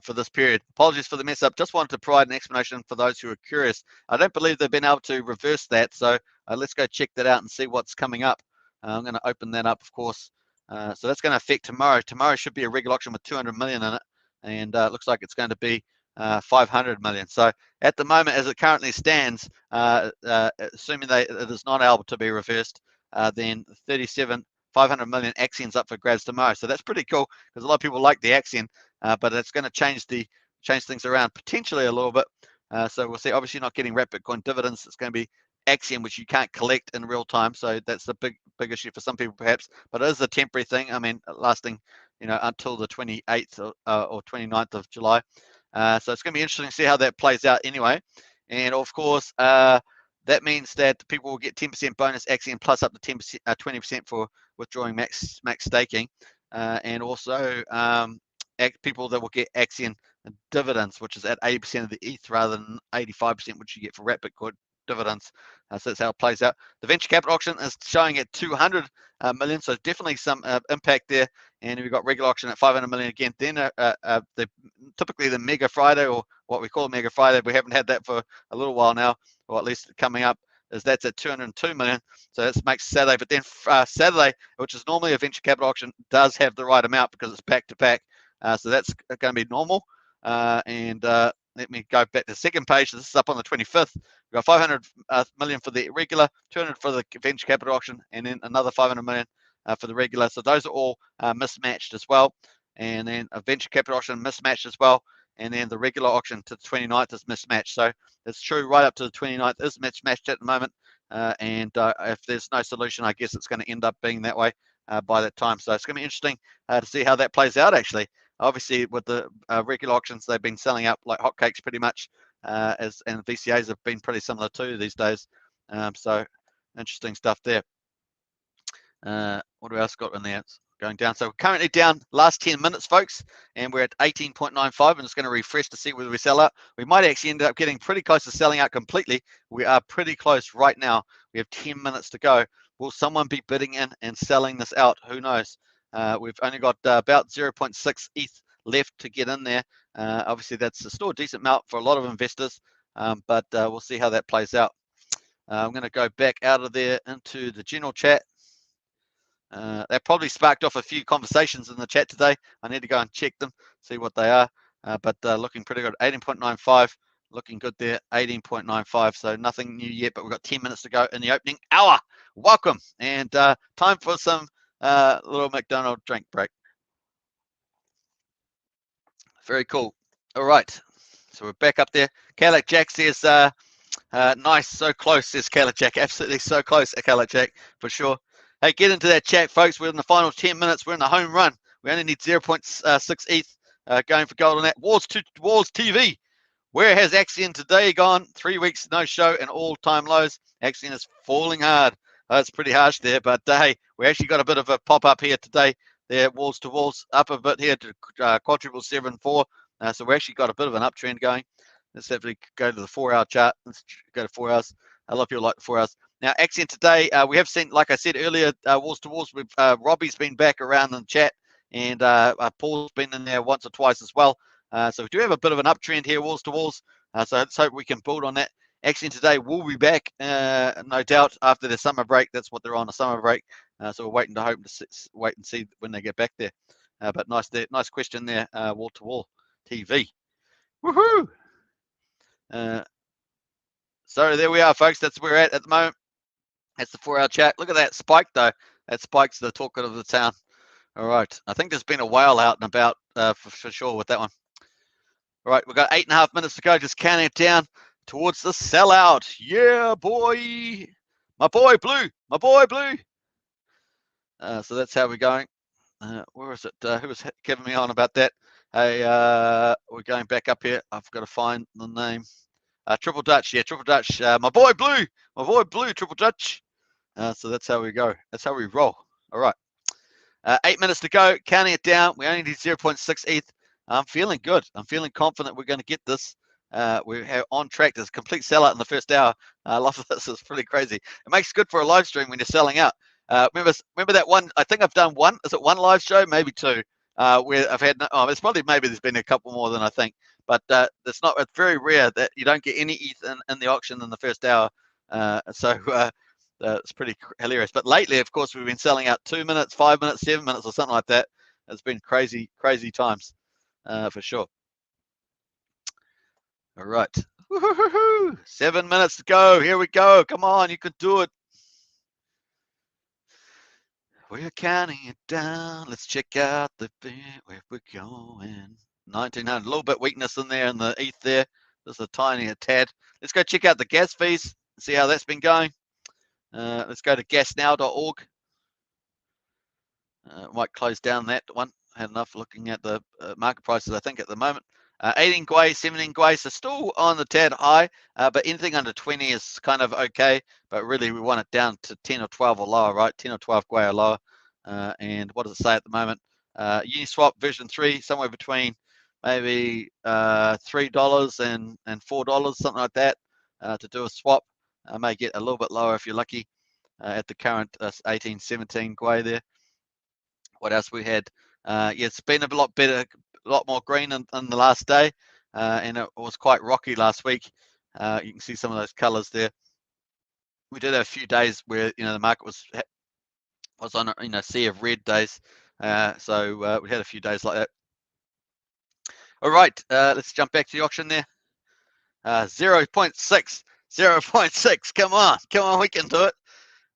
S1: for this period. Apologies for the mess up. Just wanted to provide an explanation for those who are curious. I don't believe they've been able to reverse that, so let's go check that out and see what's coming up. I'm going to open that up, of course. So that's going to affect tomorrow. Tomorrow should be a regular auction with 200 million in it, and it looks like it's going to be 500 million. So at the moment, as it currently stands, assuming it is not able to be reversed, then 500 million Axion's up for grabs tomorrow. So that's pretty cool because a lot of people like the Axion, but it's going to change things around potentially a little bit. So we'll see. Obviously, not getting wrap Bitcoin dividends. It's going to be Axion, which you can't collect in real time. So that's the big issue for some people, perhaps. But it is a temporary thing. I mean, lasting, until the 28th or 29th of July. So it's going to be interesting to see how that plays out anyway. And of course, that means that people will get 10% bonus Axion plus up to 10%, 20% for withdrawing max staking, and also people that will get Axion dividends, which is at 80% of the ETH rather than 85%, which you get for wrapped Bitcoin dividends. So that's how it plays out. The venture capital auction is showing at 200 million, so definitely some impact there. And we've got regular auction at 500 million again. Then typically the Mega Friday, or what we call Mega Friday, we haven't had that for a little while now, or at least coming up, is that's at 202 million. So that makes Saturday. But then Saturday, which is normally a venture capital auction, does have the right amount because it's back to back. So that's going to be normal. Let me go back to the second page. This is up on the 25th. We've got 500 million for the regular, 200 for the venture capital auction, and then another 500 million for the regular. So those are all mismatched as well. And then a venture capital auction mismatched as well. And then the regular auction to the 29th is mismatched. So it's true right up to the 29th is mismatched at the moment. If there's no solution, I guess it's going to end up being that way by that time. So it's going to be interesting to see how that plays out, actually. Obviously, with the regular auctions, they've been selling out like hotcakes pretty much, and VCAs have been pretty similar too these days. So interesting stuff there. What do we else got in there? It's going down. So we're currently down last 10 minutes, folks, and we're at 18.95. I'm just going to refresh to see whether we sell out. We might actually end up getting pretty close to selling out completely. We are pretty close right now. We have 10 minutes to go. Will someone be bidding in and selling this out? Who knows? We've only got about 0.6 ETH left to get in there. Obviously, that's still a decent amount for a lot of investors, but we'll see how that plays out. I'm going to go back out of there into the general chat. That probably sparked off a few conversations in the chat today. I need to go and check them, see what they are. But looking pretty good. 18.95, looking good there. 18.95. So nothing new yet, but we've got 10 minutes to go in the opening hour. Welcome, and time for some little McDonald's drink break. Very cool. All right, so we're back up there. Kalak Jack says, nice, so close, says Kalak Jack. Absolutely so close, Kalak Jack, for sure. Hey, get into that chat, folks. We're in the final 10 minutes. We're in the home run. We only need 0.6 ETH going for gold on that. Wars TV. Where has Axion today gone? 3 weeks, no show, and all-time lows. Axion is falling hard. It's pretty harsh there, but hey, we actually got a bit of a pop-up here today. There, walls to walls, up a bit here to quadruple 7.4. So we actually got a bit of an uptrend going. Let's have to go to the 4-hour chart. Let's go to 4 hours. A lot of people like the 4 hours. Now, Axion today, we have seen, like I said earlier, walls to walls. Robbie's been back around in the chat, and Paul's been in there once or twice as well. So we do have a bit of an uptrend here, walls to walls. So let's hope we can build on that. Axion today will be back, no doubt, after the summer break. That's what they're on, a summer break. So we're waiting to wait and see when they get back there. But nice question there, wall to wall TV. Woohoo! So there we are, folks. That's where we're at the moment. That's the 4-hour chat. Look at that spike, though. That spike's the talk of the town. All right. I think there's been a whale out and about for sure with that one. All right. We've got 8.5 minutes to go. Just counting it down towards the sellout. Yeah, boy. My boy, Blue. My boy, Blue. So that's how we're going. Where is it? Who was giving me on about that? Hey, we're going back up here. I've got to find the name. Triple Dutch. Yeah, Triple Dutch. My boy, Blue. My boy, Blue, Triple Dutch. So that's how we go. That's how we roll. All right. 8 minutes to go. Counting it down. We only need 0.6 ETH. I'm feeling good. I'm feeling confident we're going to get this. We're on track. There's a complete sellout in the first hour. I love this. It's pretty crazy. It makes it good for a live stream when you're selling out. Remember that one? I think I've done one. Is it one live show? Maybe two. Where I've had. It's probably maybe there's been a couple more than I think. But it's very rare that you don't get any ETH in the auction in the first hour. It's pretty hilarious. But lately, of course, we've been selling out 2 minutes, 5 minutes, 7 minutes, or something like that. It's been crazy times, for sure. All right. Woo-hoo-hoo-hoo. 7 minutes to go. Here we go. Come on, you can do it. We're counting it down. Let's check out the bit where we're going. 1900. A little bit weakness in there in the ETH there. Just a tiny tad. Let's go check out the gas fees. See how that's been going. Let's go to gasnow.org. Might close down that one. Had enough looking at the market prices, I think, at the moment. 18 Gwei, 17 Gwei, so still on the tad high, but anything under 20 is kind of okay. But really, we want it down to 10 or 12 or lower, right? 10 or 12 Gwei or lower. And what does it say at the moment? Uniswap version 3, somewhere between maybe $3 and $4, something like that, to do a swap. I may get a little bit lower if you're lucky at the current 18.17 Gwei there. What else we had? Yeah, it's been a lot better, a lot more green in the last day, and it was quite rocky last week. You can see some of those colors there. We did have a few days where the market was on a sea of red days, so we had a few days like that. All right, let's jump back to the auction there. 0.6, 0.6. Come on, we can do it.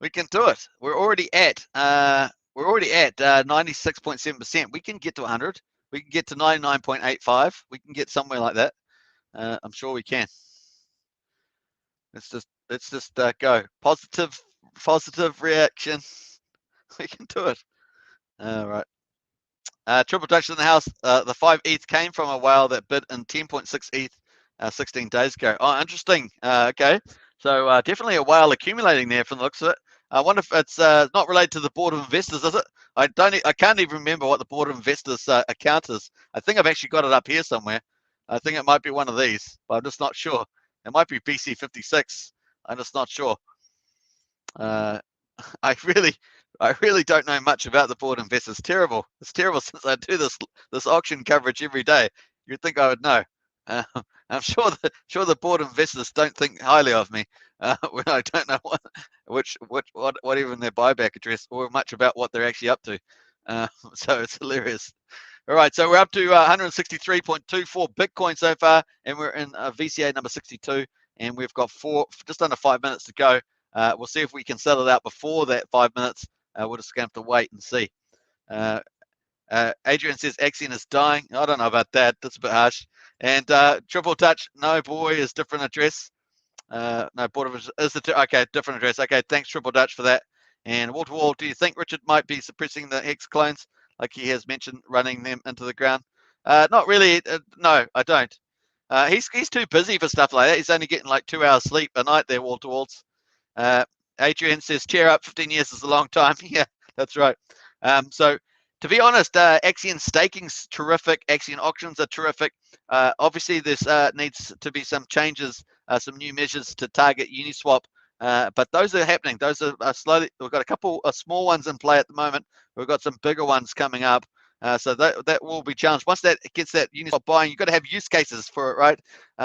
S1: We can do it. We're already at 96.7%. We can get to 100. We can get to 99.85. We can get somewhere like that. I'm sure we can. Let's just go. Positive reaction. We can do it. All right. Triple Dutch in the house. The 5 ETH came from a whale that bid in 10.6 ETH 16 days ago. Oh, interesting. Okay. So definitely a whale accumulating there from the looks of it. I wonder if it's not related to the Board of Investors, is it? I can't even remember what the Board of Investors account is. I think I've actually got it up here somewhere. I think it might be one of these, but I'm just not sure. It might be BC56. I'm just not sure. I really don't know much about the Board of Investors. It's terrible. It's terrible since I do this auction coverage every day. You'd think I would know. I'm sure the Board of Investors don't think highly of me when I don't know what even their buyback address or much about what they're actually up to. So it's hilarious. All right, so we're up to 163.24 Bitcoin so far, and we're in VCA number 62, and we've got just under 5 minutes to go. We'll see if we can settle it out before that 5 minutes. We're just going to have to wait and see. Adrian says Axion is dying. I don't know about that. That's a bit harsh. And Triple Touch, no boy, is different address. No, Board of is the okay, different address. Okay, thanks Triple Dutch for that. And wall to wall, do you think Richard might be suppressing the Hex clones like he has mentioned, running them into the ground? Not really. No, I don't. He's too busy for stuff like that. He's only getting like 2 hours sleep a night there, wall to walls. Adrian says, cheer up, 15 years is a long time. Yeah, that's right. So to be honest, Axion staking's terrific. Axion auctions are terrific. Obviously, this needs to be some changes, some new measures to target Uniswap. But those are happening. Those are slowly. We've got a couple of small ones in play at the moment. We've got some bigger ones coming up. So that will be challenged. Once that gets that Uniswap buying, you've got to have use cases for it, right?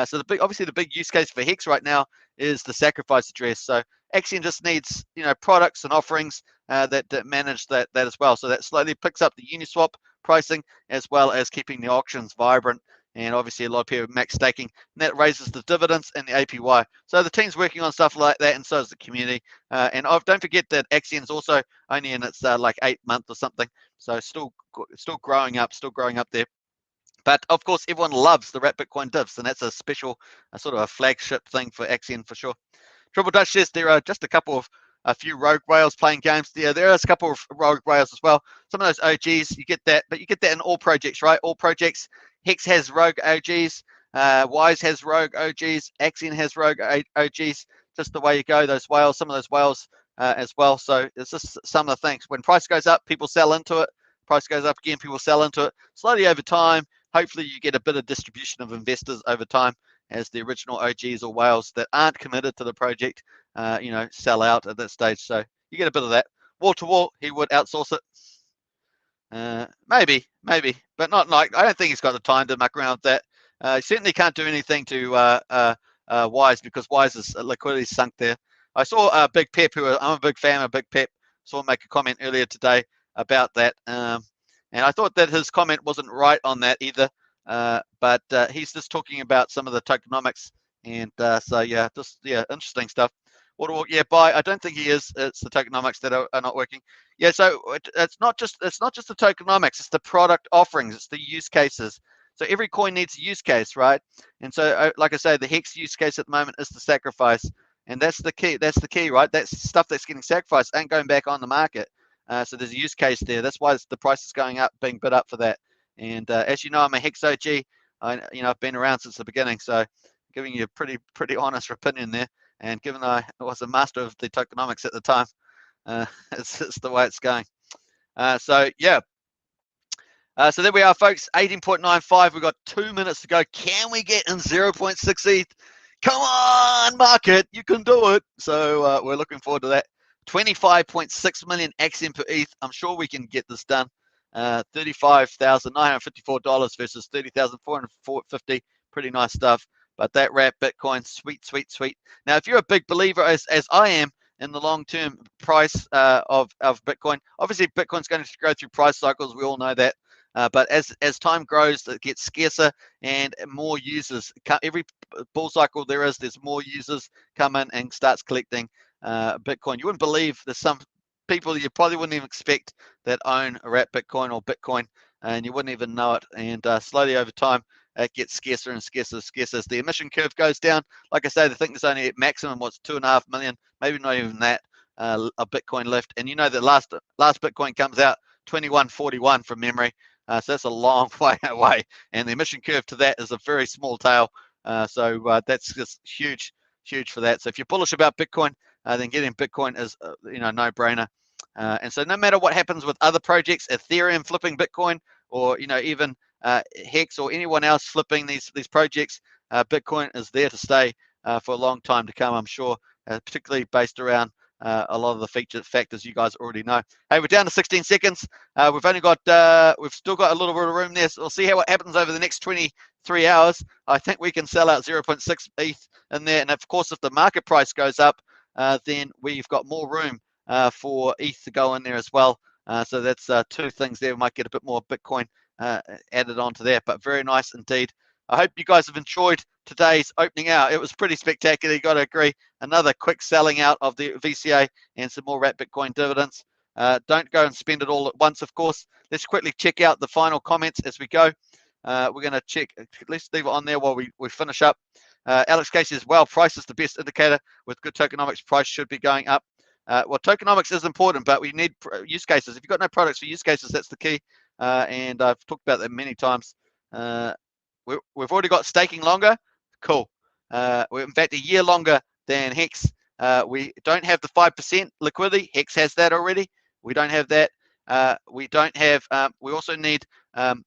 S1: So obviously the big use case for Hex right now is the sacrifice address. So Axion just needs products and offerings that manage that as well. So that slowly picks up the Uniswap pricing as well as keeping the auctions vibrant. And obviously a lot of people max staking, and that raises the dividends and the APY. So the team's working on stuff like that, and so is the community. And don't forget that Axion is also only in its like 8th month or something, so still growing up there. But of course, everyone loves the Wrap Bitcoin divs, and that's a special, sort of a flagship thing for Axion for sure. Triple Dutch says there are just a few rogue whales playing games. Yeah, there are a couple of rogue whales as well. Some of those OGs, you get that, but you get that in all projects, right? All projects. Hex has rogue OGs. Wise has rogue OGs. Axion has rogue OGs. Just the way you go, those whales, some of those whales as well. So it's just some of the things. When price goes up, people sell into it. Price goes up again, people sell into it. Slowly over time, hopefully you get a bit of distribution of investors over time as the original OGs or whales that aren't committed to the project, sell out at that stage. So you get a bit of that. Wall to wall, he would outsource it. Maybe, but not like, I don't think he's got the time to muck around with that. He certainly can't do anything to Wise, because Wise's liquidity sunk there. I saw Big Pep, I'm a big fan of Big Pep, saw him make a comment earlier today about that. And I thought that his comment wasn't right on that either. But he's just talking about some of the tokenomics, and so yeah, interesting stuff. Yeah, I don't think he is. It's the tokenomics that are not working. Yeah, so it's not just the tokenomics. It's the product offerings. It's the use cases. So every coin needs a use case, right? And so, like I say, the Hex use case at the moment is the sacrifice, and that's the key. That's the key, right? That's stuff that's getting sacrificed ain't going back on the market. So there's a use case there. That's why the price is going up, being bid up for that. And as you know, I'm a Hex OG. I've been around since the beginning, so giving you a pretty honest opinion there. And given I was a master of the tokenomics at the time, it's the way it's going. So yeah, So there we are, folks. 18.95. We've got 2 minutes to go. Can we get in 0.6 ETH? Come on, market. You can do it. So we're looking forward to that. 25.6 million AXN per ETH. I'm sure we can get this done. $35,954 versus $30,450. Pretty nice stuff. But that wrap Bitcoin, sweet, sweet, sweet. Now, if you're a big believer, as I am, in the long-term price of Bitcoin, obviously Bitcoin's going to go through price cycles. We all know that. But as time grows, it gets scarcer and more users. Every bull cycle there's more users come in and starts collecting Bitcoin. You wouldn't believe there's some people you probably wouldn't even expect that own a wrap Bitcoin or Bitcoin, and you wouldn't even know it. And slowly over time, it gets scarcer and scarcer and scarcer as the emission curve goes down. Like I say, I think there's only at maximum 2.5 million, maybe not even that, a Bitcoin left. And you know that last Bitcoin comes out 2141 from memory. So that's a long way away, and the emission curve to that is a very small tail. So that's just huge for that. So if you're bullish about Bitcoin, then getting Bitcoin is no-brainer. And so no matter what happens with other projects, Ethereum flipping Bitcoin, or even Hex or anyone else flipping these projects, Bitcoin is there to stay for a long time to come, I'm sure, particularly based around a lot of the factors you guys already know. Hey, we're down to 16 seconds. We've still got a little bit of room there. So we'll see what happens over the next 23 hours. I think we can sell out 0.6 ETH in there. And of course, if the market price goes up, then we've got more room for ETH to go in there as well. So that's two things there. We might get a bit more Bitcoin added onto there, but very nice indeed. I hope you guys have enjoyed today's opening hour. It was pretty spectacular. You got to agree. Another quick selling out of the VCA and some more wrap Bitcoin dividends. Don't go and spend it all at once, of course. Let's quickly check out the final comments as we go. We're going to check. Let's leave it on there while we finish up. Alex Casey says, well, price is the best indicator. With good tokenomics, price should be going up. Well, tokenomics is important, but we need use cases. If you've got no products for use cases, that's the key. And I've talked about that many times. We've already got staking longer. Cool. We're in fact a year longer than Hex. We don't have the 5% liquidity. Hex has that already. We don't have that. We don't have. We also need the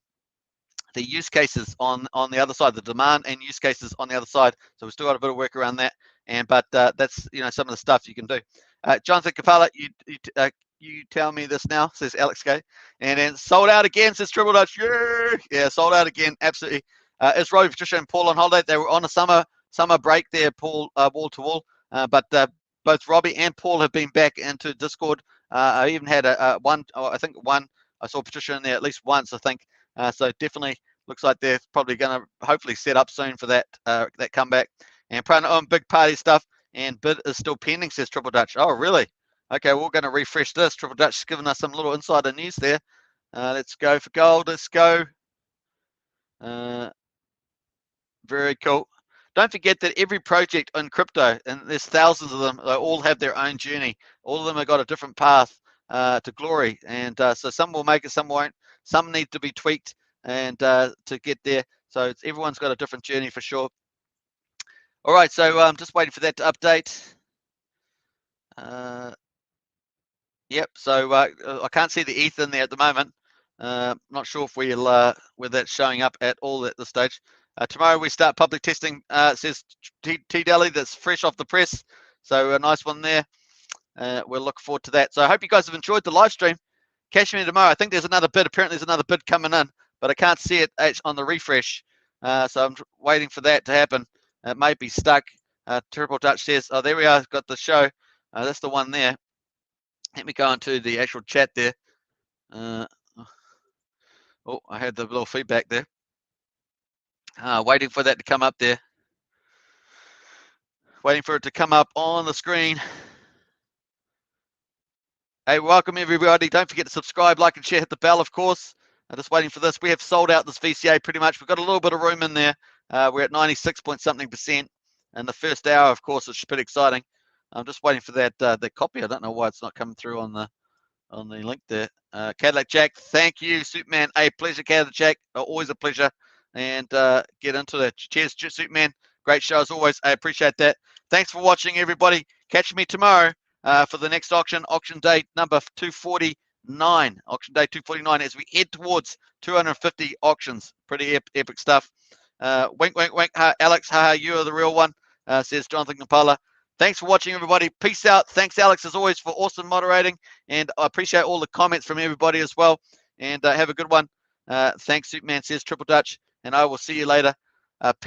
S1: use cases on the other side, the demand and use cases on the other side. So we've still got a bit of work around that. But that's some of the stuff you can do. Jonathan Kapala, you tell me this now, says Alex K. And then sold out again, says Triple Dutch. Yeah, sold out again, absolutely. Is Robbie, Patricia, and Paul on holiday? They were on a summer break there, Paul, wall to wall. But both Robbie and Paul have been back into Discord. I even had I saw Patricia in there at least once, I think. So definitely looks like they're probably going to hopefully set up soon for that comeback. And big party stuff. And bid is still pending, says Triple Dutch. Oh, really? Okay, we're going to refresh this. Triple Dutch has given us some little insider news there. Let's go for gold. Let's go. Very cool. Don't forget that every project in crypto, and there's thousands of them, they all have their own journey. All of them have got a different path to glory. And so some will make it, some won't. Some need to be tweaked and to get there. So everyone's got a different journey for sure. All right, so I'm just waiting for that to update. Yep, so I can't see the ETH in there at the moment. Not sure if whether that's showing up at all at this stage. Tomorrow we start public testing, says T-Deli, that's fresh off the press. So a nice one there. We'll look forward to that. So I hope you guys have enjoyed the live stream. Catch me tomorrow. I think there's another bid. Apparently there's another bid coming in, but I can't see it on the refresh. So I'm waiting for that to happen. It may be stuck. Triple Dutch says, oh, there we are. Got the show. That's the one there. Let me go into the actual chat there. Oh, I had the little feedback there. Waiting for that to come up there. Waiting for it to come up on the screen. Hey, welcome everybody. Don't forget to subscribe, like, and share. Hit the bell, of course. I'm just waiting for this. We have sold out this VCA pretty much. We've got a little bit of room in there. We're at 96.something%. And the first hour, of course, is pretty exciting. I'm just waiting for that copy. I don't know why it's not coming through on the link there. Cadillac Jack, thank you, Superman. A pleasure, Cadillac Jack. Always a pleasure. And get into that. Cheers, Superman. Great show as always. I appreciate that. Thanks for watching, everybody. Catch me tomorrow for the next auction date number 249. auction day 249, as we head towards 250 auctions. Pretty epic stuff. Wink, wink, wink. Alex, haha, you are the real one, says Jonathan Kampala. Thanks for watching, everybody. Peace out. Thanks, Alex, as always, for awesome moderating. And I appreciate all the comments from everybody as well. And have a good one. Thanks, Superman, says Triple Dutch. And I will see you later. Peace.